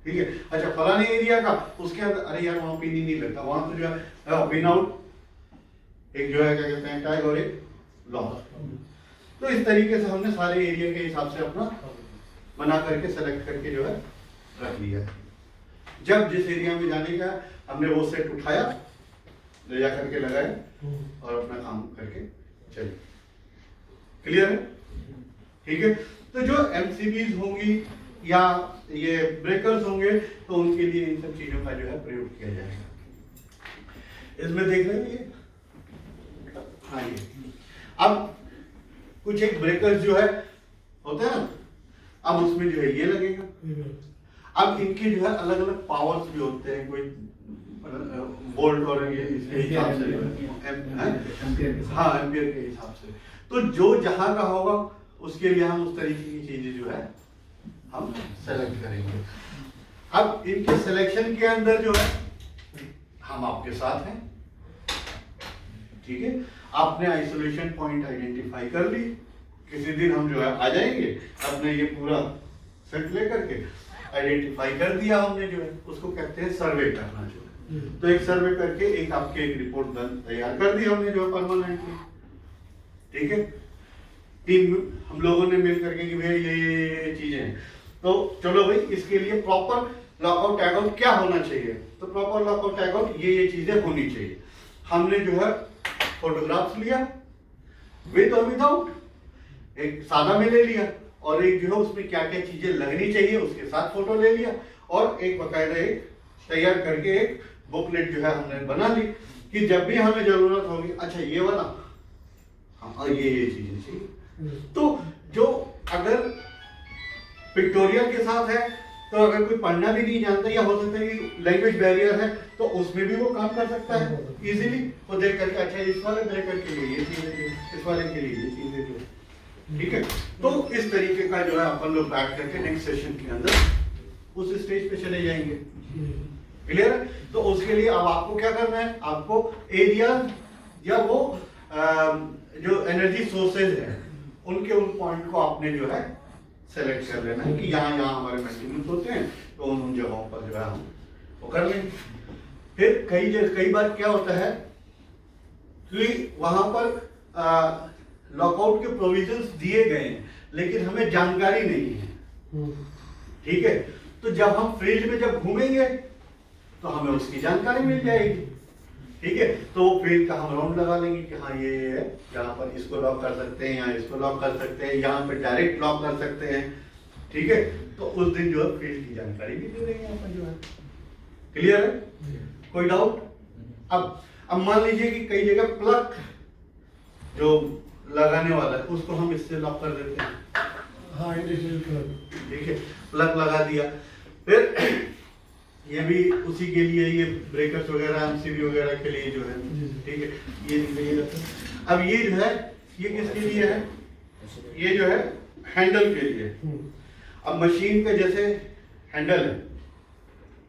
ठीक है। अच्छा फलाने एरिया का उसके अंदर अरे यार वहां पिन इन नहीं लगता, वहां तो जो है पिन आउट, एक जो है क्या कहते हैं टैग और एक लॉक। तो इस तरीके से हमने सारे एरिया के हिसाब से अपना बना करके सेलेक्ट करके जो है रख लिया है। जब जिस एरिया में जाने का हमने वो सेट उठाया, ले जा करके लगाया और अपना काम करके चले। क्लियर है? ठीक है। तो जो एमसीबीज होंगी या ये ब्रेकर्स होंगे तो उनके लिए इन सब चीजों का जो है प्रयोग किया जाएगा। इसमें देख रहे हैं ये, हाँ ये अब कुछ एक ब्रेकर्स जो है होते हैं ना, अब उसमें जो है ये लगेगा। अब इनके जो है अलग अलग पावर्स भी होते हैं, कोई वोल्ट और ये इसके हिसाब से, हाँ एम्पियर के हिसाब से। तो जो जहां का होगा उसके लिए हम उस तरीके की चीजें जो है हम सेलेक्ट करेंगे। अब इनके सिलेक्शन के अंदर जो है हम आपके साथ हैं, ठीक है। आपने आइसोलेशन पॉइंट आइडेंटिफाई कर ली, किसी दिन हम जो है आ जाएंगे, अपने ये पूरा सेट लेकर के आइडेंटिफाई कर दिया हमने, जो है उसको कहते हैं सर्वे करना जो है। तो एक सर्वे करके एक आपके एक रिपोर्ट तैयार कर दी हमने जो है परमानेंटली, ठीक है। टीम हम लोगों ने मिल करके कि भैया ये चीजें हैं, तो चलो भाई इसके लिए प्रॉपर लॉकआउट टैगआउट क्या होना चाहिए, तो प्रॉपर लॉकआउट टैगआउट ये चीजें होनी चाहिए। हमने जो है फोटोग्राफ्स लिया विद और विदाउट, एक सादा में ले लिया और एक जो है उसमें क्या क्या चीजें लगनी चाहिए उसके साथ फोटो ले लिया, और एक बकायदा एक तैयार करके एक बुकलेट जो है हमने बना ली कि जब भी हमें जरूरत होगी, अच्छा ये वाला हाँ और ये चीजें चाहिए। तो जो अगर पिक्टोरियल के साथ है तो अगर कोई पढ़ना भी नहीं जानता या हो सकता है कि लैंग्वेज बैरियर है तो उसमें भी वो काम कर सकता है इजीली, वो देख करके अच्छा इस वाले ब्रेकर के लिए ये चीजें, इस वाले के लिए ये चीजें जो, ठीक है। तो इस तरीके का जो है अपन लोग बैठ करके नेक्स्ट सेशन के अंदर उस स्टेज पे चले जाएंगे। क्लियर है? तो उसके लिए अब आपको क्या करना है, आपको एरिया या वो जो एनर्जी सोर्सेज है उनके उन पॉइंट को आपने जो है सेलेक्ट कर लेना है कि यहाँ यहाँ हमारे मेंटेनेंस होते हैं, तो उन जगहों पर जो है हम वो कर लेंगे। फिर कई बार क्या होता है कि वहां पर लॉकआउट के प्रोविजंस दिए गए हैं लेकिन हमें जानकारी नहीं है, ठीक है। तो जब हम फील्ड में जब घूमेंगे तो हमें उसकी जानकारी मिल जाएगी, ठीक है। तो वो फील्ड का हम राउंड लगा लेंगे कि हाँ ये है, यहाँ पर इसको लॉक कर सकते हैं, यहाँ इसको लॉक कर सकते हैं, यहाँ पे डायरेक्ट लॉक कर सकते हैं, ठीक है, तो उस दिन जो है फील्ड की जानकारी भी दे रहे हैं अपन जो है। क्लियर है? कोई डाउट? अब मान लीजिए कि कई जगह प्लग जो लगाने वाला है उसको हम इससे लॉक कर देते हैं। हाँ, इंडस्ट्रियल प्लग। ठीक है, प्लग लगा दिया, फिर ये भी उसी के लिए, ये ब्रेकर्स वगैरह एमसीबी वगैरह के लिए जो है, ठीक है, ये निकलिए। अब ये जो है ये किसके लिए है? ये जो है हैंडल के लिए। अब मशीन पे जैसे हैंडल है,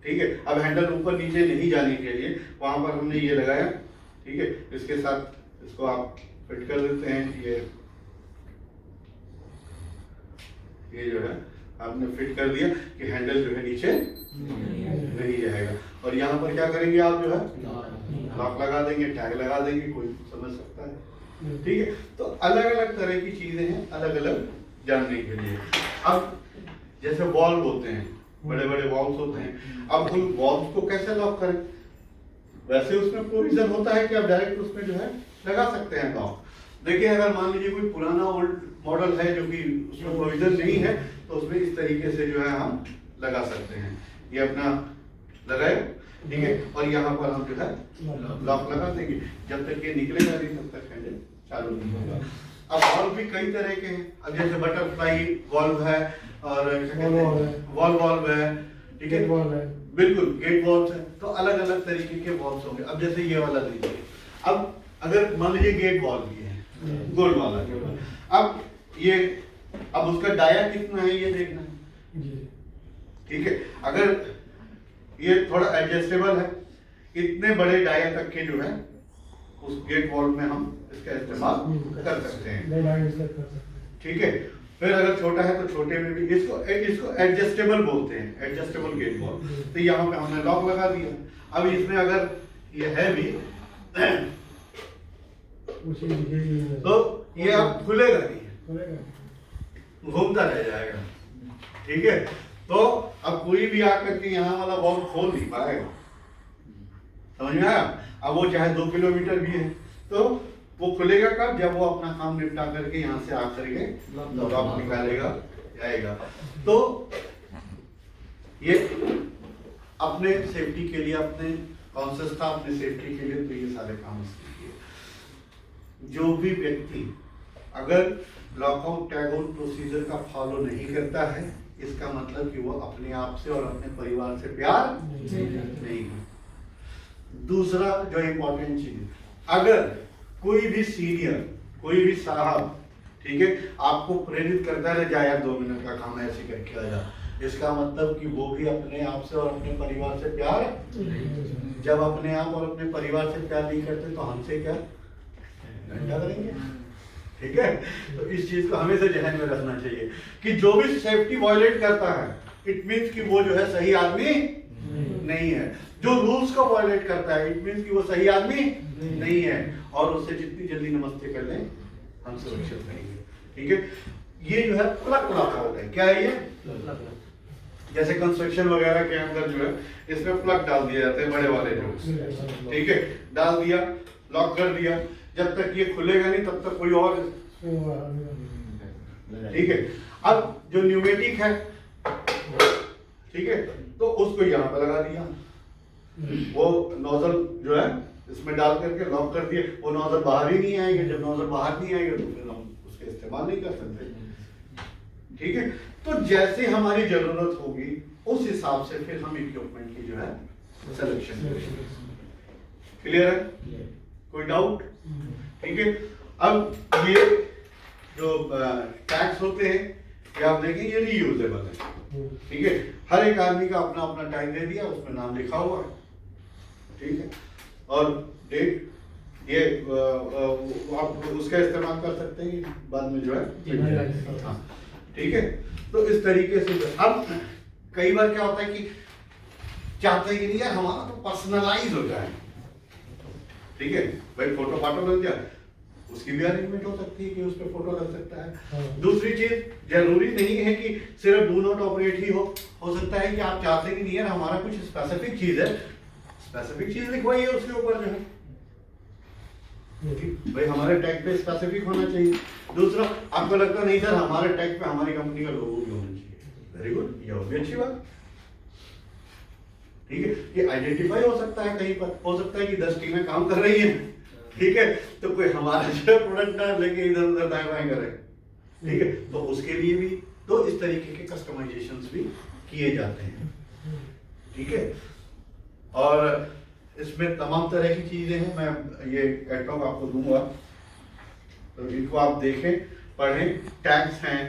ठीक है, अब हैंडल ऊपर नीचे नहीं जाने के लिए वहां पर हमने ये लगाया, ठीक है, इसके साथ इसको आप फिट कर देते हैं। ये जो है आपने फिट कर दिया कि हैंडल जो है नीचे नहीं जाएगा। और यहाँ पर क्या करेंगे आप जो है लॉक लगा देंगे, टैग लगा देंगे, कोई समझ सकता है। ठीक है, तो अलग अलग तरह की चीजें हैं अलग अलग जानने के लिए। अब जैसे वॉल्व होते हैं, बड़े बड़े वॉल्व्स होते हैं, अब उन वॉल्व्स को कैसे लॉक करें? वैसे उसमें प्रोविजन होता है कि आप डायरेक्ट उसमें जो है लगा सकते हैं लॉक। देखिए, अगर मान लीजिए कोई पुराना ओल्ड मॉडल है जो कि उसमें प्रोविजन नहीं है, तो उसमें इस तरीके से जो है हम लगा सकते हैं। ये अपना लगाए, ठीक है, और यहाँ पर हम जो है लॉक लगा देंगे। जब तक ये निकलेगा नहीं तब तक हैंडल चालू नहीं होगा। अब वॉल्व भी कई तरह के हैं। अब जैसे बटरफ्लाई वॉल्व है और वॉल वॉल्व है, ठीक है, बिल्कुल गेट वॉल्व है। तो अलग अलग तरीके के वॉल्व होंगे। अब जैसे ये वाला देखिए, अब अगर मान लीजिए गेट वॉल्व भी है गोल वाला, अब ये अब उसका डाया कितना है ये देखना है, ठीक है। अगर ये थोड़ा एडजस्टेबल है, इतने बड़े डाया तक के जो है उस गेट वॉल्व में हम इसका इस्तेमाल कर सकते हैं, ठीक है। फिर अगर छोटा है तो छोटे में भी इसको एडजस्टेबल बोलते हैं, एडजस्टेबल गेट वॉल्व। तो यहाँ पे हमने लॉक लगा दिया। अब इसमें अगर ये है भी तो ये अब खुलेगा नहीं, घूमता रह जाएगा, ठीक है। तो अब कोई भी आकर के यहाँ वाला वॉल्व खोल नहीं पाएगा, समझ में आया? अब वो चाहे 2 किलोमीटर भी है तो वो खुलेगा कब? जब वो अपना काम निपटा करके यहाँ से आकर के लॉक निकालेगा जाएगा। तो ये अपने सेफ्टी के लिए, अपने कॉन्शियस था अपने सेफ्टी के लिए, तो ये सारे काम इसके लिए। जो भी व्यक्ति अगर लॉकआउट टैग आउट प्रोसीजर का फॉलो नहीं करता है, इसका मतलब कि वो अपने आप से और अपने परिवार से प्यार नहीं है। दूसरा जो इम्पोर्टेंट चीज, अगर कोई भी सीनियर, कोई भी साहब, ठीक है, आपको प्रेरित करता है जा यार 2 मिनट का काम ऐसे करके आ जा, इसका मतलब कि वो भी अपने आप से और अपने परिवार से प्यार, जब अपने आप और अपने परिवार से प्यार नहीं करते तो हमसे क्या घंटा करेंगे, ठीक है। तो इस चीज को हमेशा ध्यान में रखना चाहिए कि जो भी सेफ्टी वायलेट करता है, इट मीन्स कि वो जो है सही आदमी नहीं है। जो रूल्स को वायलेट करता है, इट मीन्स कि वो सही आदमी नहीं है, और उससे जितनी जल्दी नमस्ते कर लें हम सुरक्षित रहेंगे, ठीक है। ये जो है प्लग लॉकआउट है। क्या है ये? जैसे कंस्ट्रक्शन वगैरह के अंदर जो है इसमें प्लग डाल दिए जाते हैं, बड़े वाले जो, ठीक है, डाल दिया, लॉक कर दिया। जब तक ये खुलेगा नहीं तब तक कोई और, ठीक है। अब जो न्यूमेटिक है, ठीक है, तो उसको यहाँ पर लगा दिया, वो नोजल जो है इसमें डाल करके लॉक कर दिया। वो नोजल बाहर ही नहीं आएगा, जब नोजल बाहर नहीं आएगा तो फिर हम उसका इस्तेमाल नहीं कर सकते, ठीक है। तो जैसे हमारी जरूरत होगी उस हिसाब से फिर हम इक्विपमेंट की जो है सिलेक्शन करेंगे। क्लियर है? कोई डाउट? ठीक है। अब ये जो टैग्स होते हैं, ये आप देखें ये रीयूजेबल है, ठीक है। हर एक आदमी का अपना अपना टैग दे दिया, उसमें नाम लिखा हुआ है, ठीक है, और डेट, ये आप उसका इस्तेमाल कर सकते हैं बाद में जो है, हाँ, ठीक है। तो इस तरीके से अब कई बार क्या होता है कि चाहते हैं कि नहीं यार हमारा तो पर्सनलाइज हो जाए, ठीक है, भाई फोटो फाटो लग जाए, उसकी भी अरेंजमेंट हो सकती है कि उस पर फोटो लग सकता है। दूसरी चीज, जरूरी नहीं है कि सिर्फ डू नॉट ऑपरेट ही हो सकता है कि आप चाहते हैं कि नहीं यार हमारा कुछ स्पेसिफिक चीज है, स्पेसिफिक चीज लिखवाइए उसके ऊपर जो है, भाई हमारे टैग पे स्पेसिफिक होना चाहिए। दूसरा, आपको लगता नहीं सर हमारे टैग पे हमारी कंपनी का लोगो भी होना चाहिए, वेरी गुड, ये और भी अच्छी बात। ठीक है, ये आइडेंटिफाई हो सकता है कहीं पर, हो सकता है कि 10 टीमें काम कर रही हैं, ठीक है, तो कोई हमारा जो प्रोडक्ट ना लेके इधर उधर दाएं बाएं करे, ठीक है, तो उसके लिए भी तो इस तरीके के कस्टमाइजेशंस भी किए जाते हैं, ठीक है। और इसमें तमाम तरह की चीजें हैं, मैं ये कैटलॉग आपको दूंगा, तो इनको आप देखें, पढ़ें। टैग्स हैं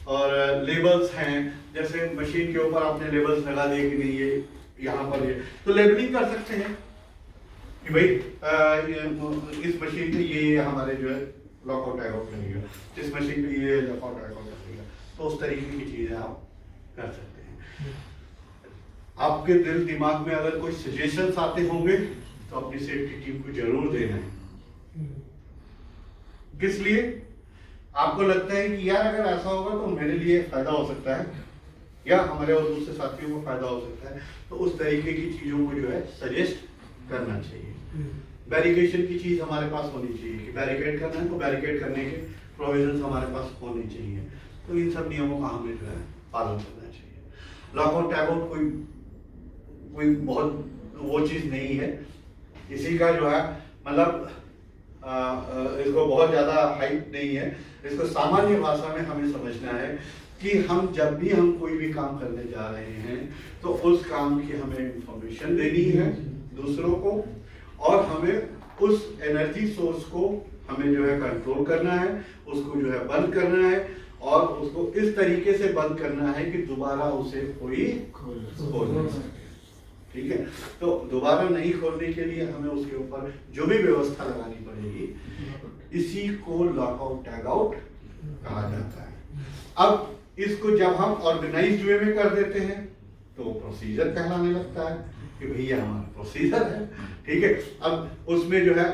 और लेबल्स हैं, जैसे मशीन के ऊपर आपने लेबल्स लगा दिए कि नहीं ये यहाँ पर ये, तो लेबलिंग कर सकते हैं कि भाई इस मशीन पे ये हमारे जो है लॉकआउट टैगआउट लगेगा, इस मशीन पे ये लॉकआउट टैगआउट लगेगा, तो उस तरीके की चीजें आप कर सकते हैं। आपके दिल दिमाग में अगर कोई सजेशंस आते होंगे तो अपनी सेफ्टी टीम को जरूर देना है। किस लिए? आपको लगता है कि यार अगर ऐसा होगा तो मेरे लिए फायदा हो सकता है या हमारे और दूसरे साथियों को फायदा हो सकता है, तो उस तरीके की चीजों को जो है सजेस्ट करना चाहिए। बैरिकेशन की चीज हमारे पास होनी चाहिए कि बैरिकेड करना है तो बैरिकेड करने के प्रोविजंस हमारे पास होने चाहिए, तो इन सब नियमों का हमें जो है पालन करना चाहिए। लॉकआउट टैगआउट कोई बहुत वो चीज नहीं है, इसी का जो है मतलब इसको बहुत ज्यादा हाइप नहीं है, इसको सामान्य भाषा में हमें समझना है कि हम जब भी हम कोई भी काम करने जा रहे हैं तो उस काम की हमें इंफॉर्मेशन देनी है दूसरों को, और हमें उस एनर्जी सोर्स को हमें जो है कंट्रोल करना है, उसको जो है बंद करना है, और उसको इस तरीके से बंद करना है कि दोबारा उसे कोई खोल नहीं सके, ठीक है। तो दोबारा नहीं खोलने के लिए हमें उसके ऊपर जो भी व्यवस्था लगानी पड़ेगी, इसी को लॉकआउट टैगआउट कहा जाता है। अब इसको जब हम ऑर्गेनाइज्ड वे में कर देते हैं तो प्रोसीजर कहलाने लगता है कि भैया हमारा प्रोसीजर है, ठीक है। अब उसमें जो है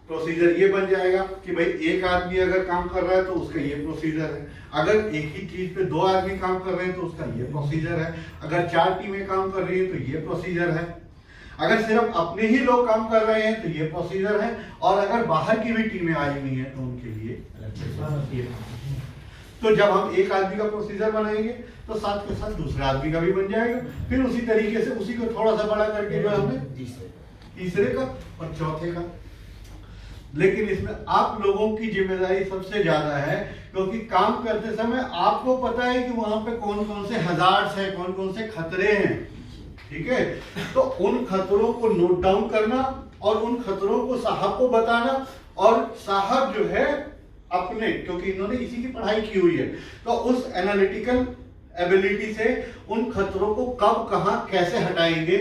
प्रोसीजर ये बन जाएगा कि भाई एक आदमी अगर काम कर रहा है तो उसका ये प्रोसीजर है, अगर एक ही चीज पे 2 आदमी काम कर रहे हैं तो उसका ये प्रोसीजर है, अगर 4 टीमें काम कर रही हैं तो ये प्रोसीजर है, अगर सिर्फ अपने ही लोग काम कर रहे हैं तो ये प्रोसीजर है, और अगर बाहर की भी टीमें आई हुई हैं तो उनके लिए। तो जब हम एक आदमी का प्रोसीजर बनाएंगे तो साथ के साथ दूसरे आदमी का भी बन जाएगा, फिर उसी तरीके से उसी को थोड़ा सा बड़ा करके जो हमने तीसरे का और चौथे का। लेकिन इसमें आप लोगों की जिम्मेदारी सबसे ज्यादा है, क्योंकि काम करते समय आपको पता है कि वहां पे कौन कौन से हजार्ड्स हैं, कौन कौन से खतरे हैं, ठीक है। तो उन खतरों को नोट डाउन करना और उन खतरों को साहब को बताना, और साहब जो है अपने, क्योंकि इन्होंने इसी की पढ़ाई की हुई है, तो उस एनालिटिकल एबिलिटी से उन खतरों को कब कहां कैसे हटाएंगे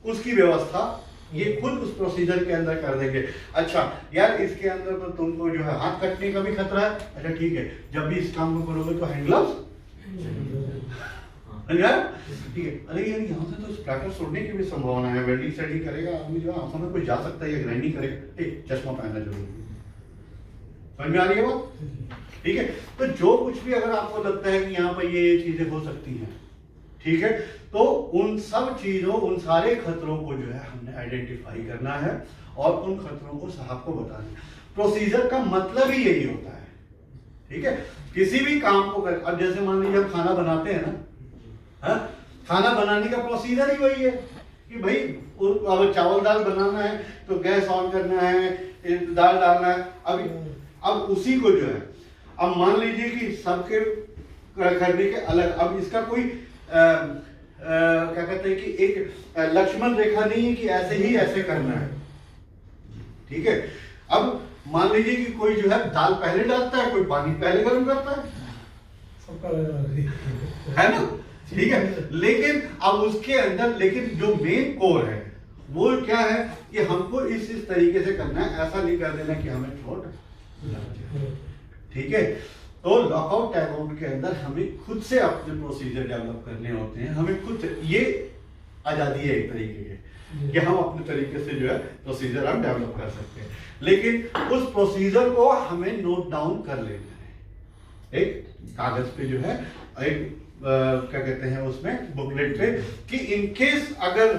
उसकी व्यवस्था ये खुद उस प्रोसीजर के अंदर कर देंगे। अच्छा यार इसके अंदर तो तुमको जो है हाथ कटने का भी खतरा है, अच्छा ठीक है, जब भी इस काम को करोगे तो हैंड ग्लव्स, यार ठीक है। अरे यार यहाँ से तो स्प्लैटर छोड़ने की भी संभावना है, वेल्डिंग सेटिंग करेगा आदमी जो है आंखों में कोई जा सकता है या ग्राइंडिंग करेगा, चश्मा पहनना जरूरी, समझ में आ रही है बात, ठीक है। तो जो कुछ भी अगर आपको लगता है कि यहाँ पर ये चीजें हो सकती हैं, ठीक है, तो उन सब चीजों, उन सारे खतरों को जो है हमने आइडेंटिफाई करना है और उन खतरों को साहब को बताना है। प्रोसीजर का मतलब ही यही होता है, ठीक है। किसी भी काम को कर, अब जैसे मान लीजिए हम खाना बनाते हैं ना, हाँ, खाना बनाने का प्रोसीजर ही वही है कि भाई अब चावल दाल बनाना है तो गैस ऑन करना है, दाल डालना है। अब उसी को जो है, अब मान लीजिए कि सबके करने के अलग, अब इसका कोई क्या कहते हैं कि एक लक्ष्मण रेखा नहीं है कि ऐसे ही ऐसे करना है, ठीक है। अब मान लीजिए कि कोई जो है दाल पहले डालता है, कोई पानी पहले गर्म करता है, सबका है ना, ठीक है। लेकिन अब उसके अंदर लेकिन जो मेन कोर है वो क्या है कि हमको इस तरीके से करना है, ऐसा नहीं कर देना कि हमें चोट लग जाए, ठीक है। तो लॉकआउट टैगआउट के अंदर हमें खुद से अपने प्रोसीजर डेवलप करने होते हैं, हमें खुद ये आजादी है एक तरीके के कि हम अपने तरीके से जो है प्रोसीजर हम डेवलप कर सकते हैं, लेकिन उस प्रोसीजर को हमें नोट डाउन कर लेना है एक कागज पे जो है, एक क्या कहते हैं उसमें बुकलेट पे, कि इनकेस अगर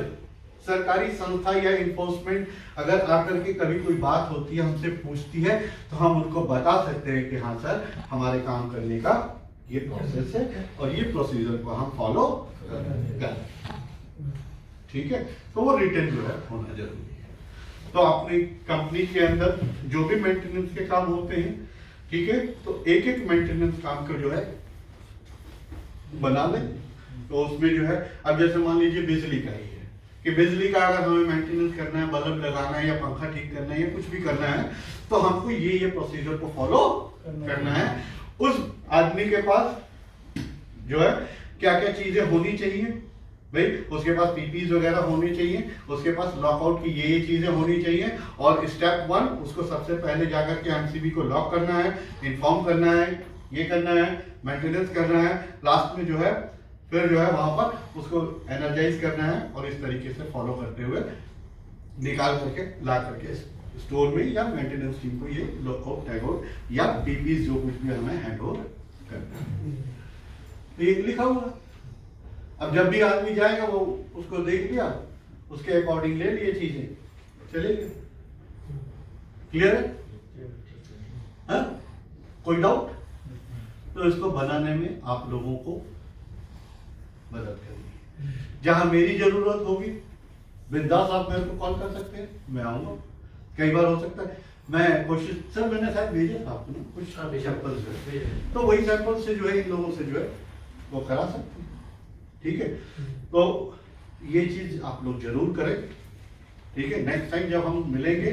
सरकारी संस्था या इन्फोर्समेंट अगर आकर के कभी कोई बात होती है हमसे पूछती है तो हम उनको बता सकते हैं कि हाँ सर हमारे काम करने का ये प्रोसेस है और ये प्रोसीजर को हम फॉलो करें। ठीक है, तो वो रिटर्न जो है होना जरूरी है। तो अपनी कंपनी के अंदर जो भी मेंटेनेंस के काम होते हैं, ठीक है, तो एक एक मेंटेनेंस काम को जो है बना लें। तो उसमें जो है, अब जैसे मान लीजिए बिजली का ही है कि बिजली का अगर हमें मेंटेनेंस करना है, बल्ब लगाना है या पंखा ठीक करना है या कुछ भी करना है, तो हमको ये प्रोसीजर को फॉलो करना है। उस आदमी के पास जो है क्या क्या चीजें होनी चाहिए भाई, उसके पास पीपीज वगैरह होनी चाहिए, उसके पास लॉकआउट की ये चीजें होनी चाहिए। और स्टेप 1 उसको सबसे पहले जाकर के एमसीबी को लॉक करना है, इन्फॉर्म करना है, ये करना है, मेंटेनेंस करना है। लास्ट में जो है फिर जो है वहां पर उसको एनर्जाइज करना है और इस तरीके से फॉलो करते हुए निकाल करके ला करके स्टोर में या मेंटेनेंस टीम को ये लॉकआउट, टैगआउट या पीपीज जो कुछ भी हमें हैंड ओवर करना है। तो ये लिखा हुआ, अब जब भी आदमी जाएगा वो उसको देख लिया, उसके अकॉर्डिंग ले लिए चीजें, चलेंगे। क्लियर है? हाँ? कोई डाउट? तो इसको बनाने में आप लोगों को मदद करेंगे। जहां मेरी जरूरत होगी बिंदास आप मेरे को कॉल कर सकते हैं, मैं आऊंगा। कई बार हो सकता है मैं कोशिश, सर मैंने शायद भेजा था आपको कुछ सैंपल से, तो वही सैंपल से जो है इन लोगों से जो है वो करा सकते हैं। ठीक है, तो ये चीज आप लोग जरूर करें। ठीक है, नेक्स्ट टाइम जब हम मिलेंगे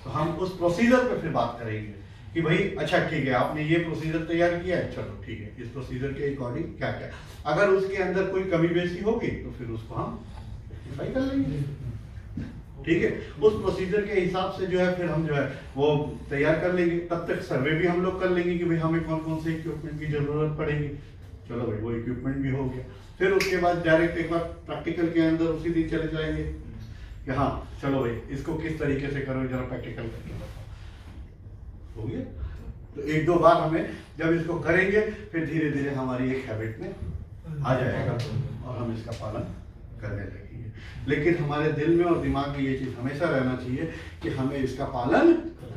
तो हम उस प्रोसीजर पे फिर बात करेंगे कि भाई अच्छा ठीक है आपने ये प्रोसीजर तैयार किया है, चलो ठीक है, इस प्रोसीजर के अकॉर्डिंग क्या क्या, अगर उसके अंदर कोई कमी बेसी होगी तो फिर उसको हम रेक्टिफाई कर लेंगे। ठीक है, उस प्रोसीजर के हिसाब से जो है फिर हम जो है वो तैयार कर लेंगे। तब तक सर्वे भी हम लोग कर लेंगे कि भाई हमें कौन कौन से इक्विपमेंट की जरूरत पड़ेगी। चलो भाई वो इक्विपमेंट भी हो गया, फिर उसके बाद डायरेक्ट एक बार प्रैक्टिकल के अंदर उसी दिन चले जाएंगे कि हाँ चलो भाई इसको किस तरीके से करो, जरा प्रैक्टिकल करके बताओ। हो गया? तो एक दो बार हमें जब इसको करेंगे फिर धीरे धीरे हमारी एक हैबिट में आ जाएगा और हम इसका पालन करने लगेंगे। लेकिन हमारे दिल में और दिमाग में ये चीज हमेशा रहना चाहिए कि हमें इसका पालन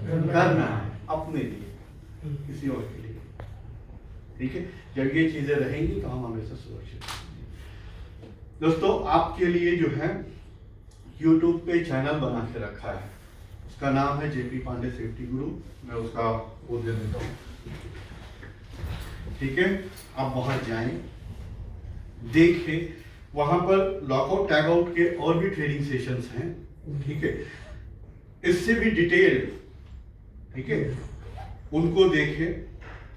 करना है अपने लिए, किसी और के लिए। ठीक है, जब ये चीजें रहेंगी तो हम हमेशा सुरक्षित रहेंगे। दोस्तों आपके लिए जो है YouTube पे चैनल बना के रखा है, उसका नाम है जेपी पांडे सेफ्टी गुरु। मैं उसका वो दे देता हूँ। ठीक है, आप वहां जाएं, देखें, वहां पर लॉकआउट टैगआउट के और भी ट्रेनिंग सेशंस हैं। ठीक है, इससे भी डिटेल, ठीक है, उनको देखें,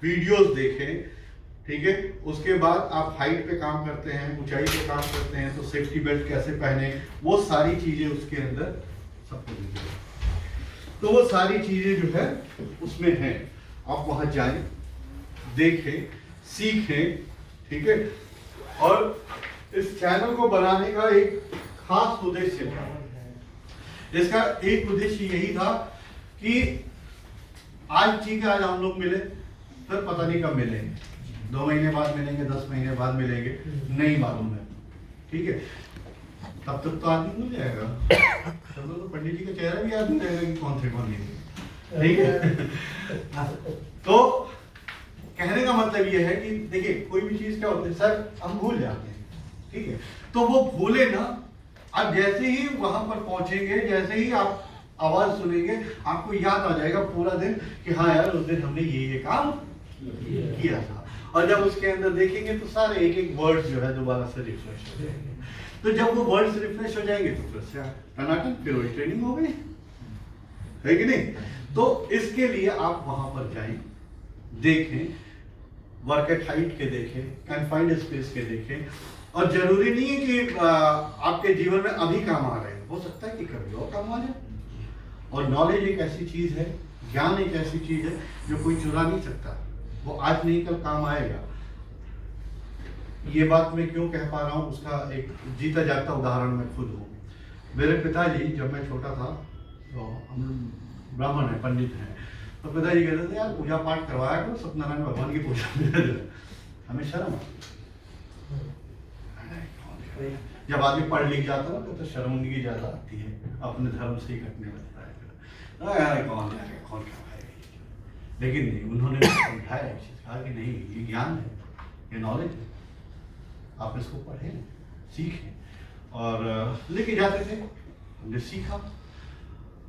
वीडियोस देखें। ठीक है, उसके बाद आप हाइट पे काम करते हैं, ऊंचाई पे काम करते हैं तो सेफ्टी बेल्ट कैसे पहने, वो सारी चीजें उसके अंदर सबको दीजिए। तो वो सारी चीजें जो है उसमें हैं, आप वहां जाएं, देखें, सीखें। ठीक है, और इस चैनल को बनाने का एक खास उद्देश्य था। इसका एक उद्देश्य यही था कि आज ठीक है आज हम लोग मिले, फिर पता नहीं कब मिलेंगे, 2 महीने बाद मिलेंगे, 10 महीने बाद मिलेंगे, नहीं मालूम है। ठीक है, तब तक तो आदमी भूल जाएगा, तब तो पंडित जी का चेहरा भी याद नहीं रहेगा कि कौन थे कौन नहीं। ठीक है, तो कहने का मतलब ये है कि देखिए कोई भी चीज क्या होती है सर, हम भूल जाते हैं। ठीक है, तो वो भूले ना, आप जैसे ही वहां पर पहुंचेंगे, जैसे ही आप आवाज सुनेंगे, आपको याद आ जाएगा पूरा दिन कि हाँ यार उस दिन हमने ये काम किया था। और जब उसके अंदर देखेंगे तो सारे एक एक वर्ड्स जो है दोबारा से रिफ्रेश हो जाएंगे। तो जब वो वर्ड्स रिफ्रेश हो जाएंगे तो फिर से टनाटन फिर वही ट्रेनिंग हो गई, है कि नहीं? तो इसके लिए आप वहां पर जाएं, देखें, वर्क एट हाइट के देखें, कन्फाइंड स्पेस के देखें। और जरूरी नहीं है कि आपके जीवन में अभी काम आ रहे हैं, हो सकता है कि कभी और काम आ जाए। और नॉलेज एक ऐसी चीज है, ज्ञान एक ऐसी चीज है जो कोई चुरा नहीं सकता, वो आज नहीं कल काम आएगा। ये बात मैं क्यों कह पा रहा हूँ, उसका एक जीता जागता उदाहरण मैं खुद हूँ। मेरे पिताजी जब मैं छोटा था, तो हम ब्राह्मण हैं, पंडित हैं, तो पिताजी कहते थे यार पूजा पाठ करवाया करो, सत्यनारायण भगवान की पूजा में हमें शर्म आती। जब आदमी पढ़ लिख जाता है तो शर्मिंदगी ज्यादा आती है, अपने धर्म से ही घटने लगता है। यार कौन क्या खाएगा, लेकिन नहीं, उन्होंने समझाया, कहा कि नहीं ये ज्ञान है, ये नॉलेज है, आप इसको पढ़ें, सीखें। और लेके जाते थे, हमने सीखा।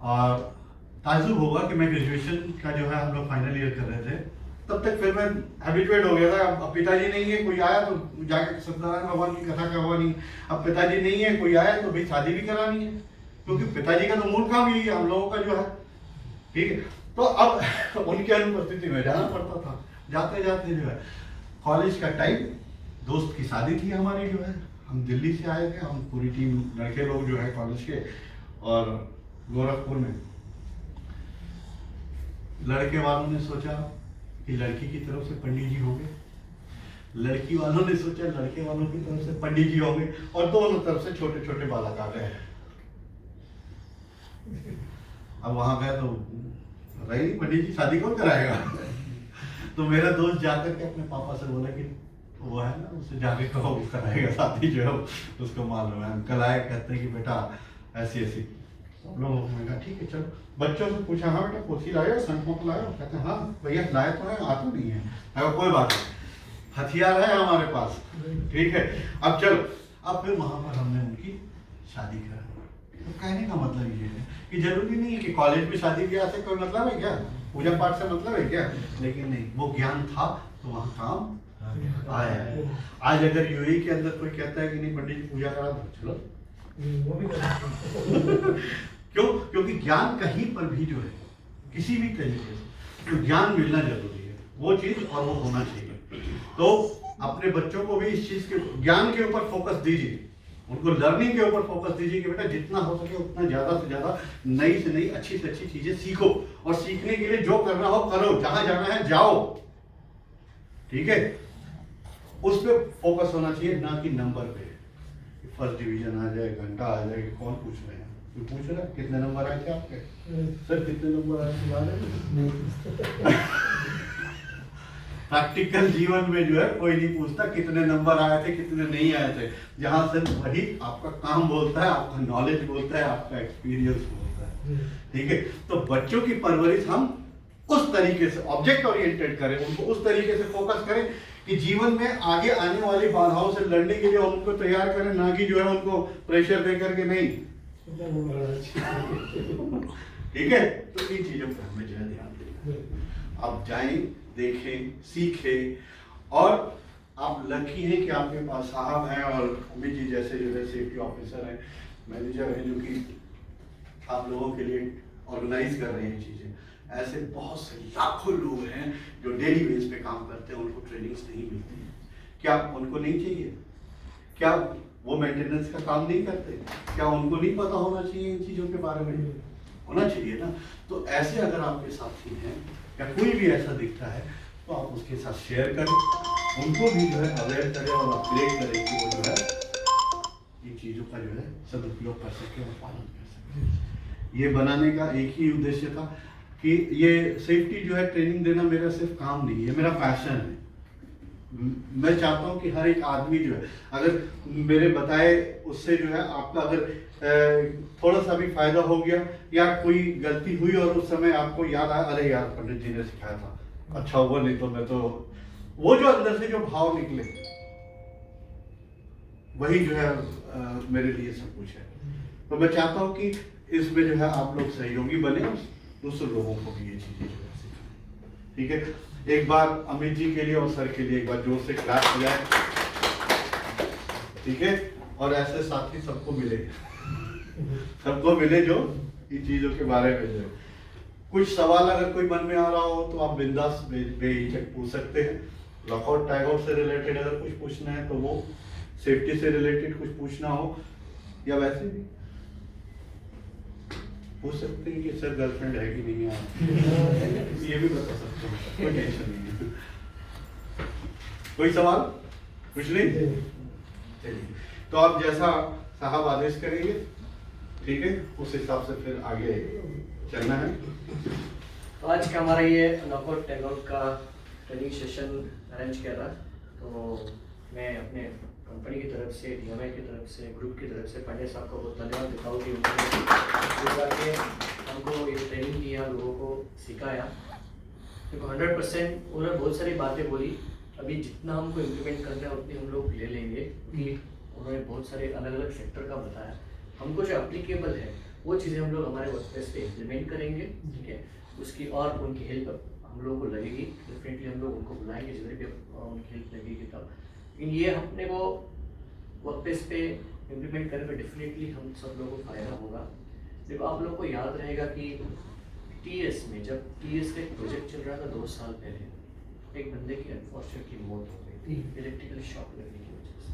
और ताजुब होगा कि मैं ग्रेजुएशन का जो है हम लोग फाइनल ईयर कर रहे थे, तब तक फिर मैं हैबिचुएट हो गया था। अब पिताजी नहीं है, कोई आया तो जाके सत्यनारायण भगवान की कथा करवानी। अब पिताजी नहीं है, कोई आया तो भाई शादी भी करानी है, क्योंकि पिताजी का तो मूल काम यही है, हम लोगों का जो है, ठीक है। तो अब उनकी अनुपस्थिति में जाना पड़ता था। जाते जाते जो है कॉलेज का टाइम, दोस्त की शादी थी हमारी जो है, हम दिल्ली से आए थे, हम पूरी टीम लड़के लोग जो है कॉलेज के, और गोरखपुर में लड़के वालों ने सोचा कि लड़की की तरफ से पंडित जी होंगे, लड़की वालों ने सोचा लड़के वालों की तरफ से पंडित जी होंगे, और दोनों तरफ से छोटे छोटे बालक आ गए। अब वहां गए तो रही पंडित जी, शादी कौन कराएगा? तो मेरा दोस्त जाकर के अपने पापा से बोला कि वो है ना, उससे जाके कहो कराएगा शादी, जो है उसको मालूम है। अंकल आए, कहते हैं कि बेटा ऐसी ऐसी। सब लोग मैंने कहा ठीक है चलो। बच्चों से पूछा, हाँ बेटा पोथी लाए हो, संकल्प लाए हो? कहते हैं हाँ भैया लाए तो है, आ तो नहीं है। अगर कोई बात नहीं, हथियार है हमारे पास, ठीक है। अब चलो, अब फिर वहां पर हमने उनकी शादी करा। तो कहने का मतलब ये है कि जरूरी नहीं है कि कॉलेज में शादी ब्याह से कोई मतलब है क्या, पूजा पाठ से मतलब है क्या, लेकिन नहीं, वो ज्ञान था तो वहाँ काम आया है। आज अगर यूएई के अंदर कोई कहता है कि नहीं पंडित जी पूजा करा दो, चलो वो भी करते क्यों? क्योंकि ज्ञान कहीं पर भी जो है, किसी भी तरीके से तो ज्ञान मिलना जरूरी है, वो चीज, और वो होना चाहिए। तो अपने बच्चों को भी इस चीज के ज्ञान के ऊपर फोकस दीजिए, उनको लर्निंग के ऊपर फोकस दीजिए कि बेटा जितना हो सके उतना ज्यादा से ज्यादा नई से नई अच्छी से अच्छी चीजें सीखो, और सीखने के लिए जो करना हो करो, जहां जाना है जाओ, ठीक है। उस पर फोकस होना चाहिए, ना कि नंबर पे। फर्स्ट डिवीजन आ जाए, घंटा आ जाए, कौन पूछ रहे हैं? कोई पूछ रहा है कितने नंबर आए थे आपके? सर कितने नंबर आए तुम्हारे? प्रैक्टिकल जीवन में जो है कोई नहीं पूछता कितने नंबर आए थे, कितने नहीं आए थे। जहां से वही आपका काम बोलता है, आपका नॉलेज बोलता है, आपका एक्सपीरियंस बोलता है, ठीक है। तो बच्चों की परवरिश हम उस तरीके से ऑब्जेक्ट ओरिएंटेड करें, उनको उस तरीके से फोकस करें कि जीवन में आगे आने वाली बाधाओं से लड़ने के लिए उनको तैयार करें, ना कि जो है उनको प्रेशर दे करके नहीं, ठीक है। तो इन चीजों पर हमें जो है ध्यान देना। अब जाएं, देखें, सीखें, और आप लकी हैं कि आपके पास साहब हैं और अमित जी जैसे जो है सेफ्टी ऑफिसर हैं, मैनेजर हैं, जो कि आप लोगों के लिए ऑर्गेनाइज कर रहे हैं चीजें। ऐसे बहुत से लाखों लोग हैं जो डेली बेस पे काम करते हैं, उनको ट्रेनिंग्स नहीं मिलती है। क्या उनको नहीं चाहिए? क्या वो मेंटेनेंस का काम नहीं करते? क्या उनको नहीं पता होना चाहिए इन चीजों के बारे में? होना चाहिए ना। तो ऐसे अगर आपके साथी हैं या कोई भी ऐसा दिखता है तो आप उसके साथ शेयर करें, उनको भी जो है अवेयर करें और अपडेट करें कि वो जो है इन चीज़ों का जो है सदुपयोग कर सके और पालन कर सके। ये बनाने का एक ही उद्देश्य था कि ये सेफ्टी जो है ट्रेनिंग देना मेरा सिर्फ काम नहीं है, मेरा पैशन है। मैं चाहता हूँ कि हर एक आदमी जो है, अगर मेरे बताए उससे जो है आपका अगर थोड़ा सा भी फायदा हो गया या कोई गलती हुई और उस समय आपको याद आया, अरे यार पंडित जी ने सिखाया था, अच्छा हुआ, नहीं तो मैं तो, वो जो अंदर से जो भाव निकले वही जो है मेरे लिए सब कुछ है। तो मैं चाहता हूँ कि इसमें जो है आप लोग सहयोगी बने और दूसरे लोगों को भी ये चीजें जो है सिखाएं, ठीक है। एक बार अमित जी के लिए और सर के लिए एक बार जोर से क्लैप हो जाए, ठीक है। और ऐसे साथी सबको मिले, सबको मिले जो इन चीजों के बारे में जो कुछ सवाल अगर कोई मन में आ रहा हो तो आप बिंदास बेहिचक पूछ सकते हैं। लॉकआउट टैगआउट से रिलेटेड अगर कुछ पूछना है तो वो, सेफ्टी से रिलेटेड कुछ पूछना हो या वैसे भी पूछ सकते हैं कि सर गर्लफ्रेंड है कि नहीं है, ये भी बता सकते हैं, कोई टेंशन नहीं है। कोई सवाल? कुछ नहीं? चलिए, तो आप जैसा साहब आदेश करेंगे, ठीक है, उस हिसाब से फिर आगे चलना है। तो आज का हमारा ये नॉकआउट टैगआउट का ट्रेनिंग सेशन अरेंज किया था। तो मैं अपने कंपनी की तरफ से, DMI की तरफ से, ग्रुप की तरफ से पांडे साहब को बहुत धन्यवाद देता हूँ कि उन्होंने हमको ये ट्रेनिंग दिया, लोगों को सिखाया। देखो 100% उन्होंने बहुत सारी बातें बोली अभी जितना हमको इम्प्लीमेंट करना है उतनी हम लोग ले लेंगे, क्योंकि उन्होंने बहुत सारे अलग अलग सेक्टर का बताया। हमको जो एप्लीकेबल है वो चीज़ें हम लोग हमारे वर्कप्लेस पे इम्प्लीमेंट करेंगे, ठीक है। उसकी और उनकी हेल्प हम लोगों को लगेगी, डेफिनेटली हम लोग उनको बुलाएंगे जिधर भी उनकी हेल्प लगेगी तब। लेकिन ये अपने को वर्कप्लेस पे इम्प्लीमेंट करने में डेफिनेटली हम सब लोगों को फ़ायदा होगा। देखो आप लोगों को याद रहेगा कि TS में जब TS का एक प्रोजेक्ट चल रहा था 2 साल पहले, एक बंदे की अनफॉर्चुनेटली मौत हो गई थी इलेक्ट्रिकल शॉक लगने की वजह से।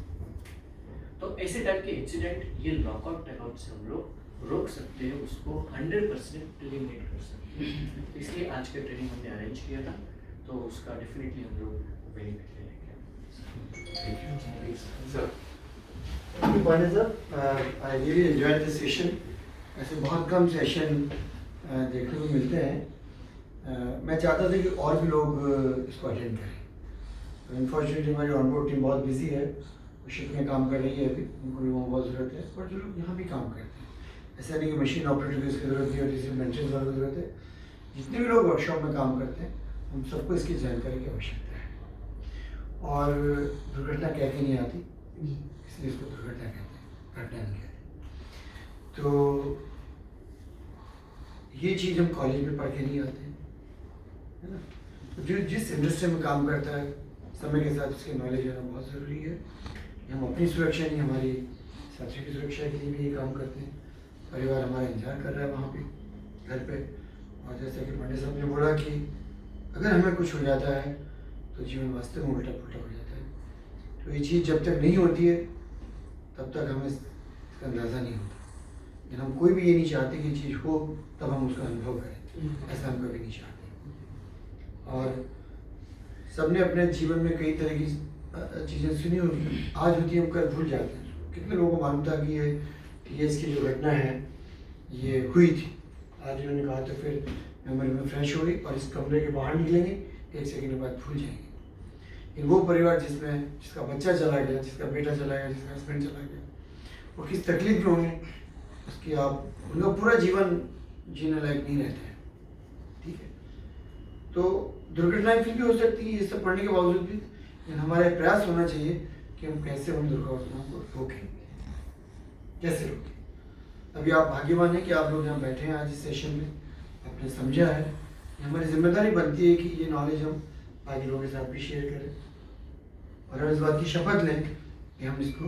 तो ऐसे टाइप के इंसिडेंट ये लॉकआउट टैगआउट से हम लोग रोक सकते हैं, उसको 100% एलिमिनेट कर सकते हैं। इसलिए आज का ट्रेनिंग हमने अरेंज किया था, तो उसका डेफिनेटली हम लोग बेनिफिट ले लेंगे। Thank you, Pandey sir. I really enjoyed this session. ऐसे बहुत कम सेशन देखने को मिलते हैं। मैं चाहता था कि और भी लोग इसको अटेंड करें। अनफॉर्चुनेटली हमारी ऑनबोर्ड टीम बहुत बिजी है, वो शिप में काम कर रही है अभी, उनको भी वहाँ बहुत ज़रूरत है। और जो लोग यहाँ भी काम करते हैं, ऐसा नहीं कि मशीन ऑपरेटर की इसकी ज़रूरत नहीं होती, सिर्फ मेंटेनेंस वालों की ज़रूरत है। जितने भी लोग वर्कशॉप में काम करते हैं, हम सबको इसकी जानकारी की आवश्यकता है। और दुर्घटना कह के नहीं आती, इसलिए इसको दुर्घटना कहते हैं, घटना नहीं कहते। तो ये चीज़ हम कॉलेज में पढ़ के नहीं आते हैं, है ना। तो जो जिस इंडस्ट्री में काम करता है, समय के साथ उसकी नॉलेज होना बहुत ज़रूरी है। हम अपनी सुरक्षा नहीं, हमारी साथियों की सुरक्षा के लिए भी ये काम करते हैं। परिवार हमारा इंतजार कर रहा है वहाँ पे, घर पे। और जैसा कि पंडित साहब ने बोला कि अगर हमें कुछ हो जाता है तो जीवन वास्तव में उल्टा पुल्टा हो जाता है। तो ये चीज़ जब तक नहीं होती है तब तक हमें इसका अंदाज़ा नहीं होता। लेकिन हम कोई भी ये नहीं चाहते कि चीज़ हो तब हम उसका अनुभव करें, ऐसा हम कभी नहीं चाहते। और सबने अपने जीवन में कई तरह की चीज़ें सुनी होगी, आज होती है हम कल भूल जाते हैं। कितने लोगों को मालूम था कि ये TS की जो घटना है ये हुई थी, आज इन्होंने कहा तो फिर मेमोरी में फ्रेश हो गई और इस कमरे के बाहर निकलेंगे 1 सेकंड के बाद भूल जाएंगे। लेकिन वो परिवार जिसका बच्चा चला गया, जिसका बेटा चला गया, जिसका हस्बैंड चला गया, वो किस तकलीफ में होंगे, उसकी आप उनका पूरा जीवन जीने लायक नहीं रहता है, ठीक है। तो दुर्घटनाएं फिर भी हो सकती है, ये सब पढ़ने के बावजूद भी। लेकिन हमारा प्रयास होना चाहिए कि हम कैसे उन दुर्घटनाओं को रोकें, कैसे रोकें। अभी आप भाग्यवान हैं कि आप लोग यहाँ बैठे हैं आज इस सेशन में, आपने समझा है। हमारी जिम्मेदारी बनती है कि ये नॉलेज हम बाकी लोगों के साथ भी शेयर करें, और हम इस बात की शपथ लें कि हम इसको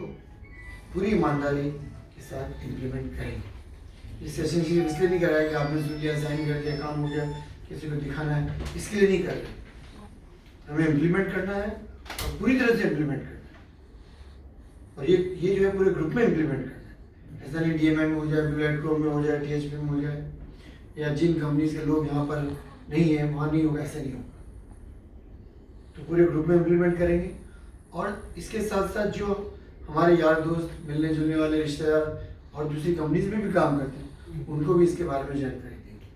पूरी ईमानदारी के साथ इम्प्लीमेंट करेंगे। इस सेशन के लिए इसलिए नहीं कराया कि आपने सुन लिया, साइन कर दिया, काम हो गया, किसी को दिखाना है, इसके लिए नहीं कर रहे। हमें इम्प्लीमेंट करना है और पूरी तरह से इम्प्लीमेंट करना है। और ये जो है पूरे ग्रुप में इम्प्लीमेंट करना है। ऐसा नहीं DMI में हो जाए, ब्लू लाइट क्रो में हो जाए, THP में हो जाए, या जिन कंपनीज के लोग यहाँ पर नहीं है वहाँ नहीं होगा, ऐसा नहीं होगा। तो पूरे ग्रुप में इम्प्लीमेंट करेंगे। और इसके साथ साथ जो हमारे यार दोस्त, मिलने जुलने वाले रिश्तेदार और दूसरी कंपनीज में भी काम करते हैं, उनको भी इसके बारे में जानकारी देंगे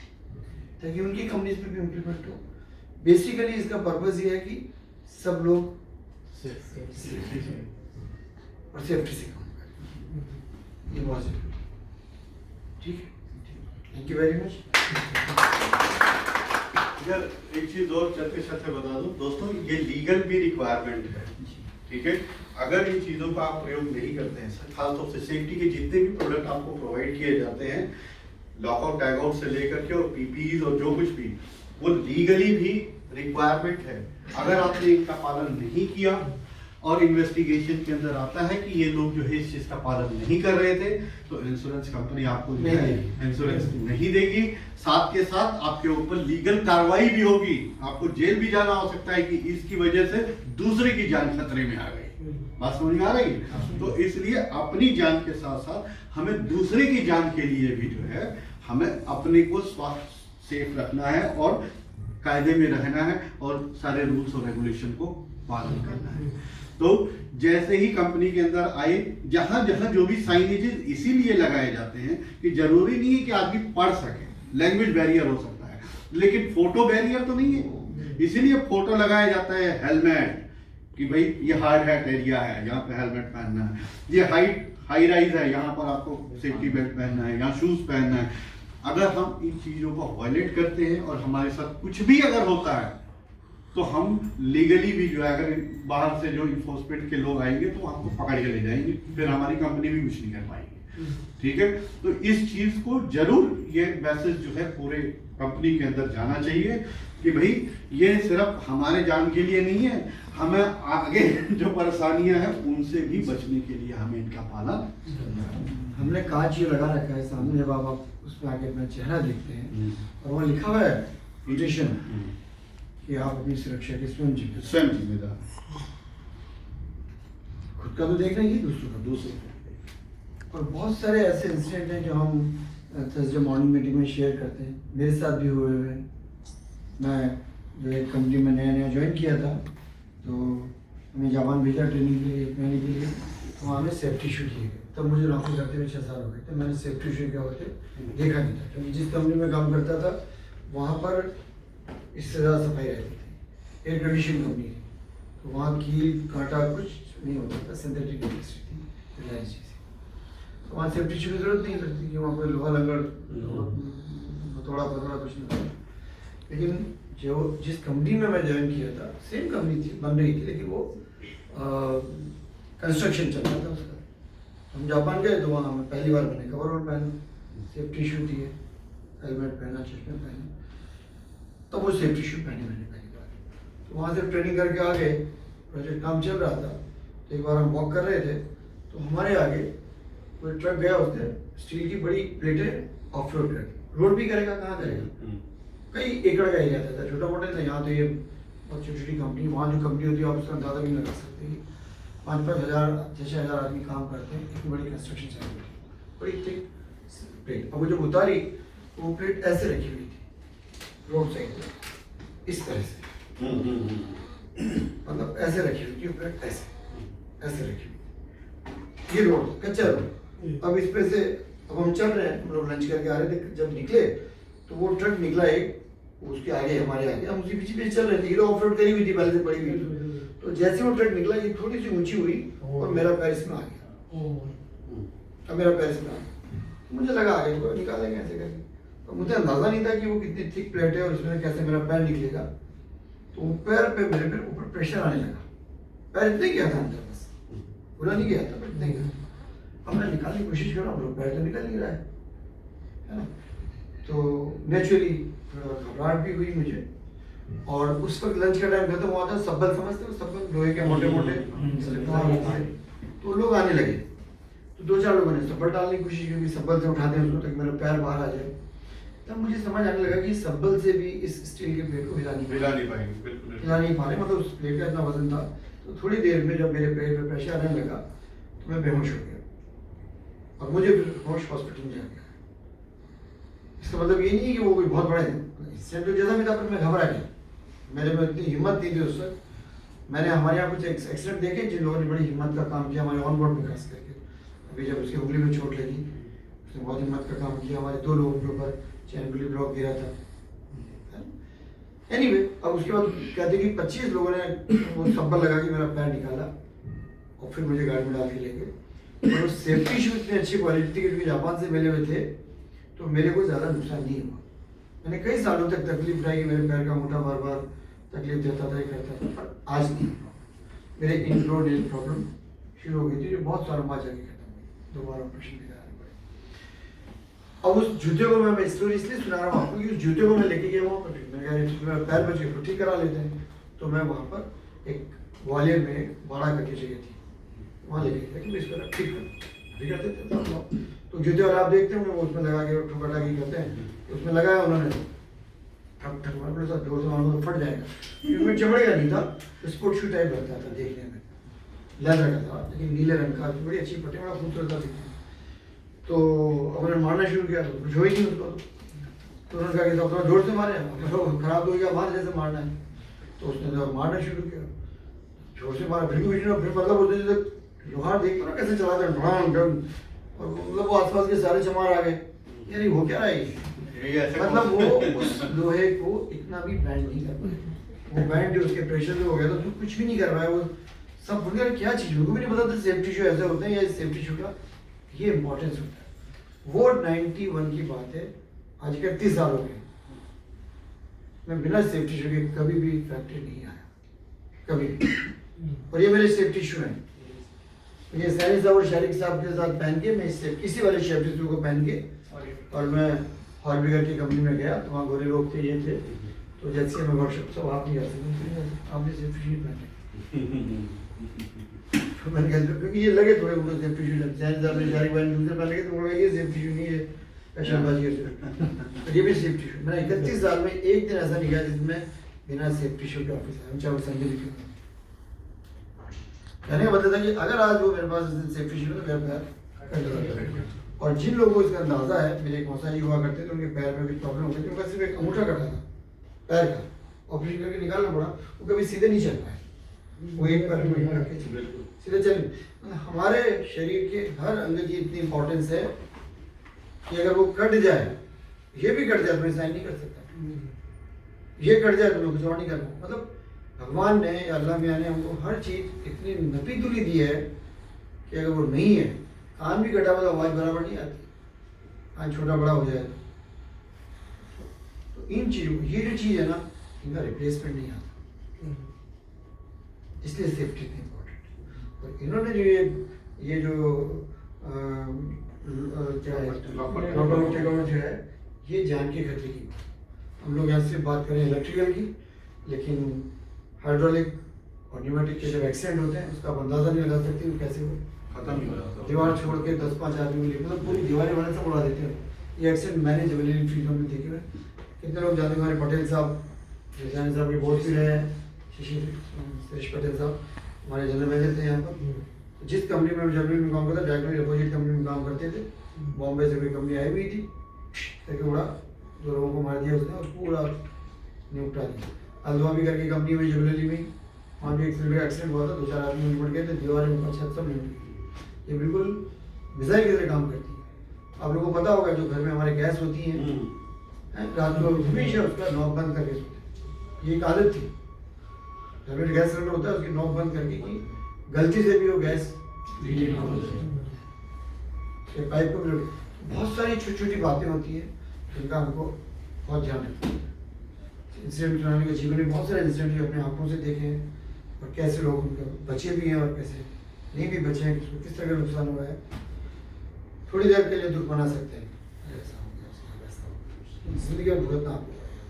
ताकि उनकी कंपनीज में भी इम्प्लीमेंट हो। बेसिकली इसका पर्पज़ ये है कि सब लोग और सेफ्टी से काम करें, ये बहुत जरूरी है, ठीक है। Thank you very much. यार एक चीज और चलते चलते बता दूं दोस्तों, ये लीगल भी रिक्वायरमेंट है, ठीक है। अगर इन चीज़ों का आप प्रयोग नहीं करते हैं, खासतौर से सेफ्टी के जितने भी प्रोडक्ट आपको प्रोवाइड किए जाते हैं, लॉकआउट टैगआउट से लेकर के और PPEs और जो कुछ भी, वो लीगली भी रिक्वायरमेंट है। अगर आपने इनका पालन नहीं किया और इन्वेस्टिगेशन के अंदर आता है कि ये लोग जो है इस चीज़ का पालन नहीं कर रहे थे, तो इंश्योरेंस कंपनी आपको जो है इंश्योरेंस नहीं देगी। साथ के साथ आपके ऊपर लीगल कार्रवाई भी होगी, आपको जेल भी जाना हो सकता है कि इसकी वजह से दूसरे की जान खतरे में आ गई। बात समझ में आ रही है? तो इसलिए अपनी जान के साथ साथ हमें दूसरे की जान के लिए भी जो है हमें अपने को स्वास्थ्य सेफ रखना है और कायदे में रहना है और सारे रूल्स और रेगुलेशन को पालन करना है। तो जैसे ही कंपनी के अंदर आए, जहां जहां जो भी साइनेजेस इसीलिए लगाए जाते हैं कि जरूरी नहीं है कि आदमी पढ़ सके, लैंग्वेज बैरियर हो सकता है, लेकिन फोटो बैरियर तो नहीं है। इसीलिए फोटो लगाया जाता है हेलमेट कि भाई ये हार्ड हैट एरिया है, यहाँ पे हेलमेट पहनना है, ये हाई राइज है, यहाँ पर आपको सेफ्टी बेल्ट पहनना है, यहाँ शूज पहनना है। अगर हम इन चीजों को वायलेट करते हैं और हमारे साथ कुछ भी अगर होता है तो हम लीगली भी जो है, अगर बाहर से जो इन्फोर्समेंट के लोग आएंगे तो हमको पकड़ के ले जाएंगे, फिर हमारी कंपनी भी कुछ नहीं कर पाएगी। ठीक है, तो इस चीज को जरूर ये मैसेज जो है पूरे कंपनी के अंदर जाना चाहिए कि भाई ये सिर्फ हमारे जान के लिए नहीं है, हमें आगे जो परेशानियां हैं उनसे भी बचने के लिए हमें इनका पालन। हमने कांच ये लगा रखा है सामने, जब आप उसमें आके अपना चेहरा देखते हैं और वहाँ लिखा हुआ है म्यूटेशन कि आप अपनी सुरक्षा के स्वयं जिम्मेदार, खुद का तो देखना ही, दूसरों का। और बहुत सारे ऐसे इंसिडेंट हैं जो हम थर्सडे मॉर्निंग मीटिंग में शेयर करते हैं, मेरे साथ भी हुए हुए हैं। मैं जो एक कंपनी में नया ज्वाइन किया था, तो हमें जापान भेजा ट्रेनिंग के लिए 1 महीने के लिए, तो वहाँ हमें सेफ्टी इशू किए गए। तब मुझे नौकरी करते हुए 6 साल हो गए थे, मैंने सेफ्टी इशू क्या होते देखा नहीं था, क्योंकि जिस कंपनी में काम करता था वहाँ पर इससे ज़्यादा सफाई रहती थी, एयर कंडीशन कंपनी थी, तो वहाँ कील कांटा कुछ नहीं होता था, सिंथेटिक इंडस्ट्री थी, रिलायंस जैसी। तो वहाँ सेफ्टी इशू की जरूरत नहीं पड़ती कि वहाँ कोई लोहा लंगड़ थोड़ा पतोड़ा कुछ नहीं था। लेकिन जो जिस कंपनी में मैं ज्वाइन किया था, सेम कंपनी थी, बन रही थी, लेकिन वो कंस्ट्रक्शन चल रहा था उसका। हम जापान गए तो वहाँ हमें पहली बार मैंने कवर पहना, सेफ्टी इशू थी, हेलमेट पहना, चश्मे पहने, तो वो सेफ्टी इशू पहने मैंने पहली बार। तो वहाँ से ट्रेनिंग करके आ गए, प्रोजेक्ट काम चल रहा था, तो एक बार हम वॉक कर रहे थे तो हमारे आगे कोई ट्रक गया, उसने स्टील की बड़ी प्लेटें ऑफ रोड कर, रोड भी करेगा कहाँ करेगा, कई एकड़ का एरिया था, छोटा मोटा था। यहाँ तो ये बहुत छोटी छोटी कंपनी, वहाँ जो कंपनी होती है आप उसका अंदाजा भी नहीं लगा सकते कि 5-5 हज़ार 6-6 हज़ार आदमी काम करते हैं, इतनी बड़ी कंस्ट्रक्शन चल रही थी, बड़ी थिक प्लेट। अब वो जब उतारी वो प्लेट ऐसे रखी हुई थी रोड साइड पर, इस तरह से, मतलब ऐसे रखी हुई थी प्लेट, ऐसे रखी हुई। ये रोड कच्चा रोड, अब इस पे से अब हम चल रहे हैं, हम लोग लंच करके आ रहे थे, जब निकले तो वो ट्रक निकला एक, उसके आगे हमारे आगे, हम उसी पीछे चल रहे थे, ये ऑफ रोड करी हुई थी पहले से पड़ी हुई थी। तो जैसे वो ट्रक निकला, ये थोड़ी सी ऊंची हुई और मेरा पैर इसमें आ गया, अब मेरा पैर इसमें आ गया, मुझे लगा आगे को निकालेंगे ऐसे करके, तो मुझे अंदाजा नहीं था कि वो कितनी थिक प्लेट है और उसमें कैसे मेरा पैर निकलेगा। तो पैर पे मेरे पे ऊपर प्रेशर आने लगा, पैर इतने गया था अंदर, बस पूरा नहीं गया था, इतने गया। अब मैं निकालने की कोशिश कर रहा हूँ, पैर तो निकल नहीं रहा है ना। तो नेचुरली थोड़ा घबराहट भी हुई मुझे, और उस वक्त लंच का टाइम खत्म हुआ था, सब्बल समझते हो, सब्बल लोहे के मोटे मोटे, तो लोग आने लगे, तो 2-4 लोगों ने सब्बल डालने की कोशिश की, सब्बल से उठाते हैं उसको तक मेरा पैर बाहर आ जाए। तब मुझे समझ आने लगा कि सब्बल से भी इस स्टील के प्लेट को हिला नहीं पाएंगे, हिला नहीं पा रहे, मतलब उस प्लेट का इतना वजन था। तो थोड़ी देर में जब मेरे पेट में प्रेशर आने लगा तो मैं बेहोश हो गया, और मुझे होश हॉस्पिटल में जा गया। इसका मतलब ये नहीं कि वो कोई बहुत बड़ा इंसिडेंट तो जैसा भी था, पर मैं घबरा गया, मेरे में इतनी हिम्मत नहीं थी उस वक्त। मैंने हमारे यहाँ कुछ एक्सीडेंट देखे जिन लोगों ने बड़ी हिम्मत का काम किया, हमारे ऑन बोर्ड में खास करके। अभी जब उसकी उंगली में चोट लगी, उसने बहुत हिम्मत का काम किया, हमारे 2 लोगों के ऊपर चैन गुली ब्लॉक गिरा था। एनीवे, अब उसके बाद कहते कि 25 लोगों ने वो सब्बल लगा के मेरा पैर निकाला और फिर मुझे गाड़ी में डाल के ले गए। और सेफ्टी शूज इतनी अच्छी क्वालिटी थी क्योंकि जापान से मिले हुए थे, तो मेरे को ज़्यादा नुकसान नहीं हुआ। मैंने कई सालों तक तकलीफ उठाई कि मेरे पैर का मोटा बार बार तकलीफ देता था, ये करता था, पर आज नहीं। मेरे इंट्रोडल प्रॉब्लम शुरू हो गई थी जो बहुत सालों बाद जाके खत्म हुई, दोबारा ऑपरेशन भी कराने पड़े। अब उस जूते को मैं स्टोरी इसलिए सुना रहा हूँ आपको कि उस जूते को मैं लेके गया वहाँ पर, मेरा पैर बच गया, ठीक करा लेते हैं। तो मैं वहाँ पर एक ग्वालियर में बाड़ा करके जगह थी, वहाँ लेके गया कि इसको ठीक करते थे। तो जूते वाले आप देखते हैं वो उसमें लगा के ठुकाटा की करते हैं, उसमें लगाया उन्होंने, ठक ठक मार साथ जोर से मारो तो फट जाएगा, क्योंकि चमड़े का नहीं था, स्पोर्ट शू टाइप लगता था देखने में, लेदर का था, लेकिन नीले रंग का, बड़ी अच्छी पट्टी, बड़ा खूबसूरत था दिखने। तो उन्होंने मारना शुरू किया, तो कुछ हो ही नहीं उसको, तो उन्होंने कहा कि थोड़ा जोर से मारे, खराब हो गया, मार जैसे मारना है। तो उसने जब मारना शुरू किया, जोर से मारा, फिर मतलब उसने जैसे लोहार देखते ना कैसे चलाते हैं, और मतलब वो आसपास के सारे चमार आ गए, यानी हो क्या रहा है, मतलब वो उस लोहे को इतना भी बैंड नहीं कर पाए। वो बैंड जो उसके प्रेशर में हो गया था, तो कुछ भी नहीं कर पाया। वो सब भूल गया क्या चीज़, उनको भी नहीं पता था सेफ्टी इशू ऐसे होते हैं, या सेफ्टी इशू का ये इंपॉर्टेंस होता है। वो 91 की बात है, आज के 30 साल हो गए, मैं बिना सेफ्टी शू के कभी भी फैक्ट्री नहीं आया, कभी भी। और ये मेरे सेफ्टी शू हैं, ये सैनी साहब और शारिक साहब के साथ पहन के मैं इसी वाले सेफ्टी शू को पहन के और मैं हॉर्बिगर की कंपनी में गया, तो वहाँ गोरे लोग थे, ये थे, तो जैसे मैं वर्कशॉप सब आप नहीं आ सकते, आपने सेफ्टी शू पहने। तो मैंने कहा क्योंकि ये लगे थोड़े उनको सेफ्टी शू लगे, सैनी साहब ने शारिक भाई ने दूसरे पहन लगे, तो बोला ये सेफ्टी शू नहीं है, फैशनबाजी है। ये भी सेफ्टी शू, मैंने 31 साल में एक दिन ऐसा नहीं गया जिसमें बिना सेफ्टी शू के ऑफिस आया, चाहे वो संडे भी क्यों ना। कहने का मतलब था कि अगर आज वो मेरे पास सेफ्टी शू है तो मेरा पैर कट जाएगा। और जिन लोगों को इसका अंदाजा है, मेरे एक मौसा जी हुआ करते थे, उनके पैर में भी प्रॉब्लम हो गई थी, उनका सिर्फ एक अंगूठा कटा था पैर का, ऑपरेशन करके निकालना पड़ा, वो कभी सीधे नहीं चल पाए, वो एक पैर में रख के सीधे चल। मतलब हमारे शरीर के हर अंग की इतनी इंपॉर्टेंस है कि अगर वो कट जाए, ये भी कट जाए तो मैं साइन नहीं कर सकता, ये कट जाए तो मैं कुछ और नहीं कर पाऊँ। मतलब भगवान ने या अल्लाह मियाँ ने हमको हर चीज़ इतनी नपी तुली दी है कि अगर वो नहीं है, कान भी कटा हुआ तो आवाज़ बराबर नहीं आती, कान छोटा बड़ा हो जाए तो इन चीज़ों, ये जो चीज़ है ना, इनका रिप्लेसमेंट नहीं आता, इसलिए सेफ्टी इतनी इम्पोर्टेंट है। और इन्होंने जो ये जो क्या है लॉकडाउन जो है, ये जान के खतरे की बात। हम लोग यहाँ से बात करें इलेक्ट्रिकल की, लेकिन हाइड्रोलिक और न्यूमेटिक के जब एक्सीडेंट होते हैं उसका आप अंदाज़ा नहीं लगा सकते वो कैसे हो, खत्म ही हो जाता है। दीवार छोड़ के 10-5 आदमी मिले, मतलब पूरी दीवारें वाले सब उड़ा देते हैं। ये एक्सीडेंट मैंने जबलपुर फील्ड में देखे हुए। कितने लोग जानते हैं, हमारे पटेल साहब, जैन साहब के बहुत भी रहे हैं, सुरेश पटेल साहब हमारे जनरल मैनेजर थे यहाँ पर। जिस कंपनी में जबलपुर में काम करता, डायरेक्टली अपोजिट कंपनी में काम करते थे, बॉम्बे से कोई कंपनी आई हुई थी, लेकिन उड़ा 2 लोगों को मार दिया उसने और पूरा निपटा दिया। अल्दवाबी करके कंपनी में जबलपुर में, वहाँ भी एक्सीडेंट हुआ था, 2-4 आदमी निपट गए थे, दीवारें ऊपर छत सब निपट गई। ये बिल्कुल मिसाइल की तरह काम करती है। आप लोगों को पता होगा जो घर में हमारे गैस होती हैं, रात को हमेशा उसका नॉब बंद करके सोते, ये एक आदत थी। घर में गैस सिलेंडर होता है उसकी नॉब बंद करके कि गलती से भी वो गैस लीक ना हो जाए, पाइप को भी। बहुत सारी छोटी छोटी बातें होती हैं जिनका हमको बहुत ध्यान रखना है। इंसिडेंट चलाने के जीवन में बहुत सारे इंसिडेंट जो अपने आंखों से देखे हैं, और कैसे लोग उनके बचे भी हैं और कैसे नहीं भी बचे हैं, किस तरह का नुकसान हुआ है। थोड़ी देर के लिए दुख बना सकते हैं, ऐसा हो गया वैसा हो गया, जिंदगी में भुगतना आपको पड़ेगा।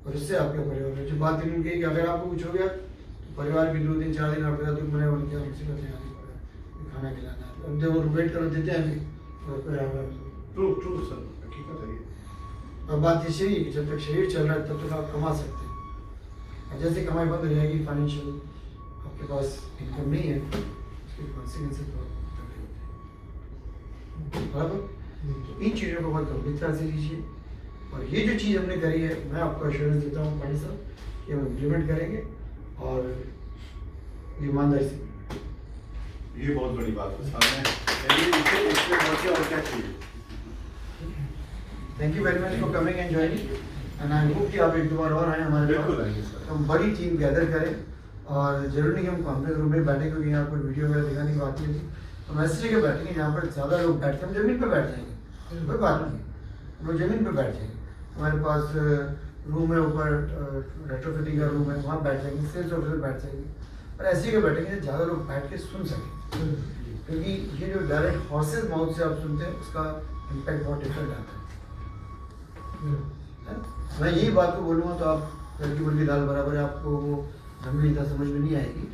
और इससे आपके परिवार में जो बात इन्होंने कही कि अगर आपको कुछ हो गया तो परिवार भी 2-3-4 दिन आपके साथ दुख मने वाले क्या मुसीबत है, खाना खिलाना है, अब जब वो वेट कर देते हैं अभी ट्रू सर, हकीकत है ये। और बात ये सही है कि जब तक शरीर चल रहा है तब तक आप कमा सकते हैं, और जैसे कमाई बंद हो जाएगी, फाइनेंशियल आपके पास इनकम नहीं है, उसके कॉन्सिक्वेंसेस बहुत तगड़े होते हैं। बराबर, तो इन चीज़ों को बहुत गंभीरता से लीजिए। और ये जो चीज़ हमने करी है, मैं आपको एश्योरेंस देता हूँ पांडे साहब कि हम इम्प्लीमेंट करेंगे और ईमानदारी से। ये बहुत बड़ी बात है सामने, इससे बढ़ के और क्या चाहिए। Thank you very much for coming and joining, and I hope कि आप एक दो बार और आए हमारे बिल्कुल पास, आएंगे सर। तो हम बड़ी टीम गैदर करें। और जरूरी नहीं कि हम कॉन्फ्रेंस रूम में बैठे, क्योंकि यहाँ पर वीडियो वगैरह दिखाने की बात नहीं होती, तो हम ऐसे जगह बैठेंगे जहाँ पर ज़्यादा लोग बैठते हैं, हम जमीन पर बैठ जाएंगे, कोई बात नहीं, हम लोग जमीन पर बैठ जाएंगे। हमारे पास रूम है ऊपर, रेट्रोफिटिंग का रूम है, वहाँ बैठ जाएंगे, सेल्स ऑफिसर बैठ जाएंगे, और ऐसी जगह बैठेंगे ज़्यादा लोग बैठ के सुन सकें, क्योंकि ये जो डायरेक्ट हॉर्सेस माउथ से आप सुनते हैं उसका इम्पैक्ट बहुत डिफरेंट आता है। मैं यही बात को बोलूँगा तो आप लड़की बल्कि दाल बराबर है, आपको वो गंभीरता समझ में नहीं आएगी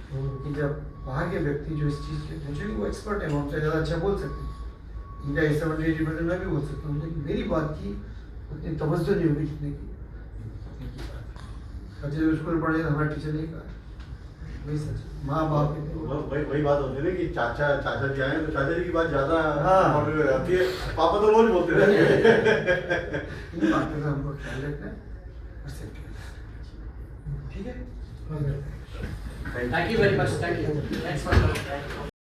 कि जब बाहर के व्यक्ति जो इस चीज़ के एक्चुअली वो एक्सपर्ट है, वो हमसे ज़्यादा अच्छा बोल सकते हैं, इनका 70-80% मैं भी बोल सकता हूँ, लेकिन मेरी बात की उतनी तवज्जो नहीं होगी जितने की बच्चे जब स्कूल पढ़े तो हमारा टीचर नहीं कहा, वही सच, माँ बाप वही बात होती है ना कि चाचा जी आए तो चाचा जी की बात ज्यादा हाँ। इम्पोर्टेंट हो जाती है, पापा तो रोज बोलते रहते हैं। इन बातों का हमको ख्याल रखना है और सेफ्टी रखना है, ठीक है। Thank you very much. Thank you. Thanks for coming.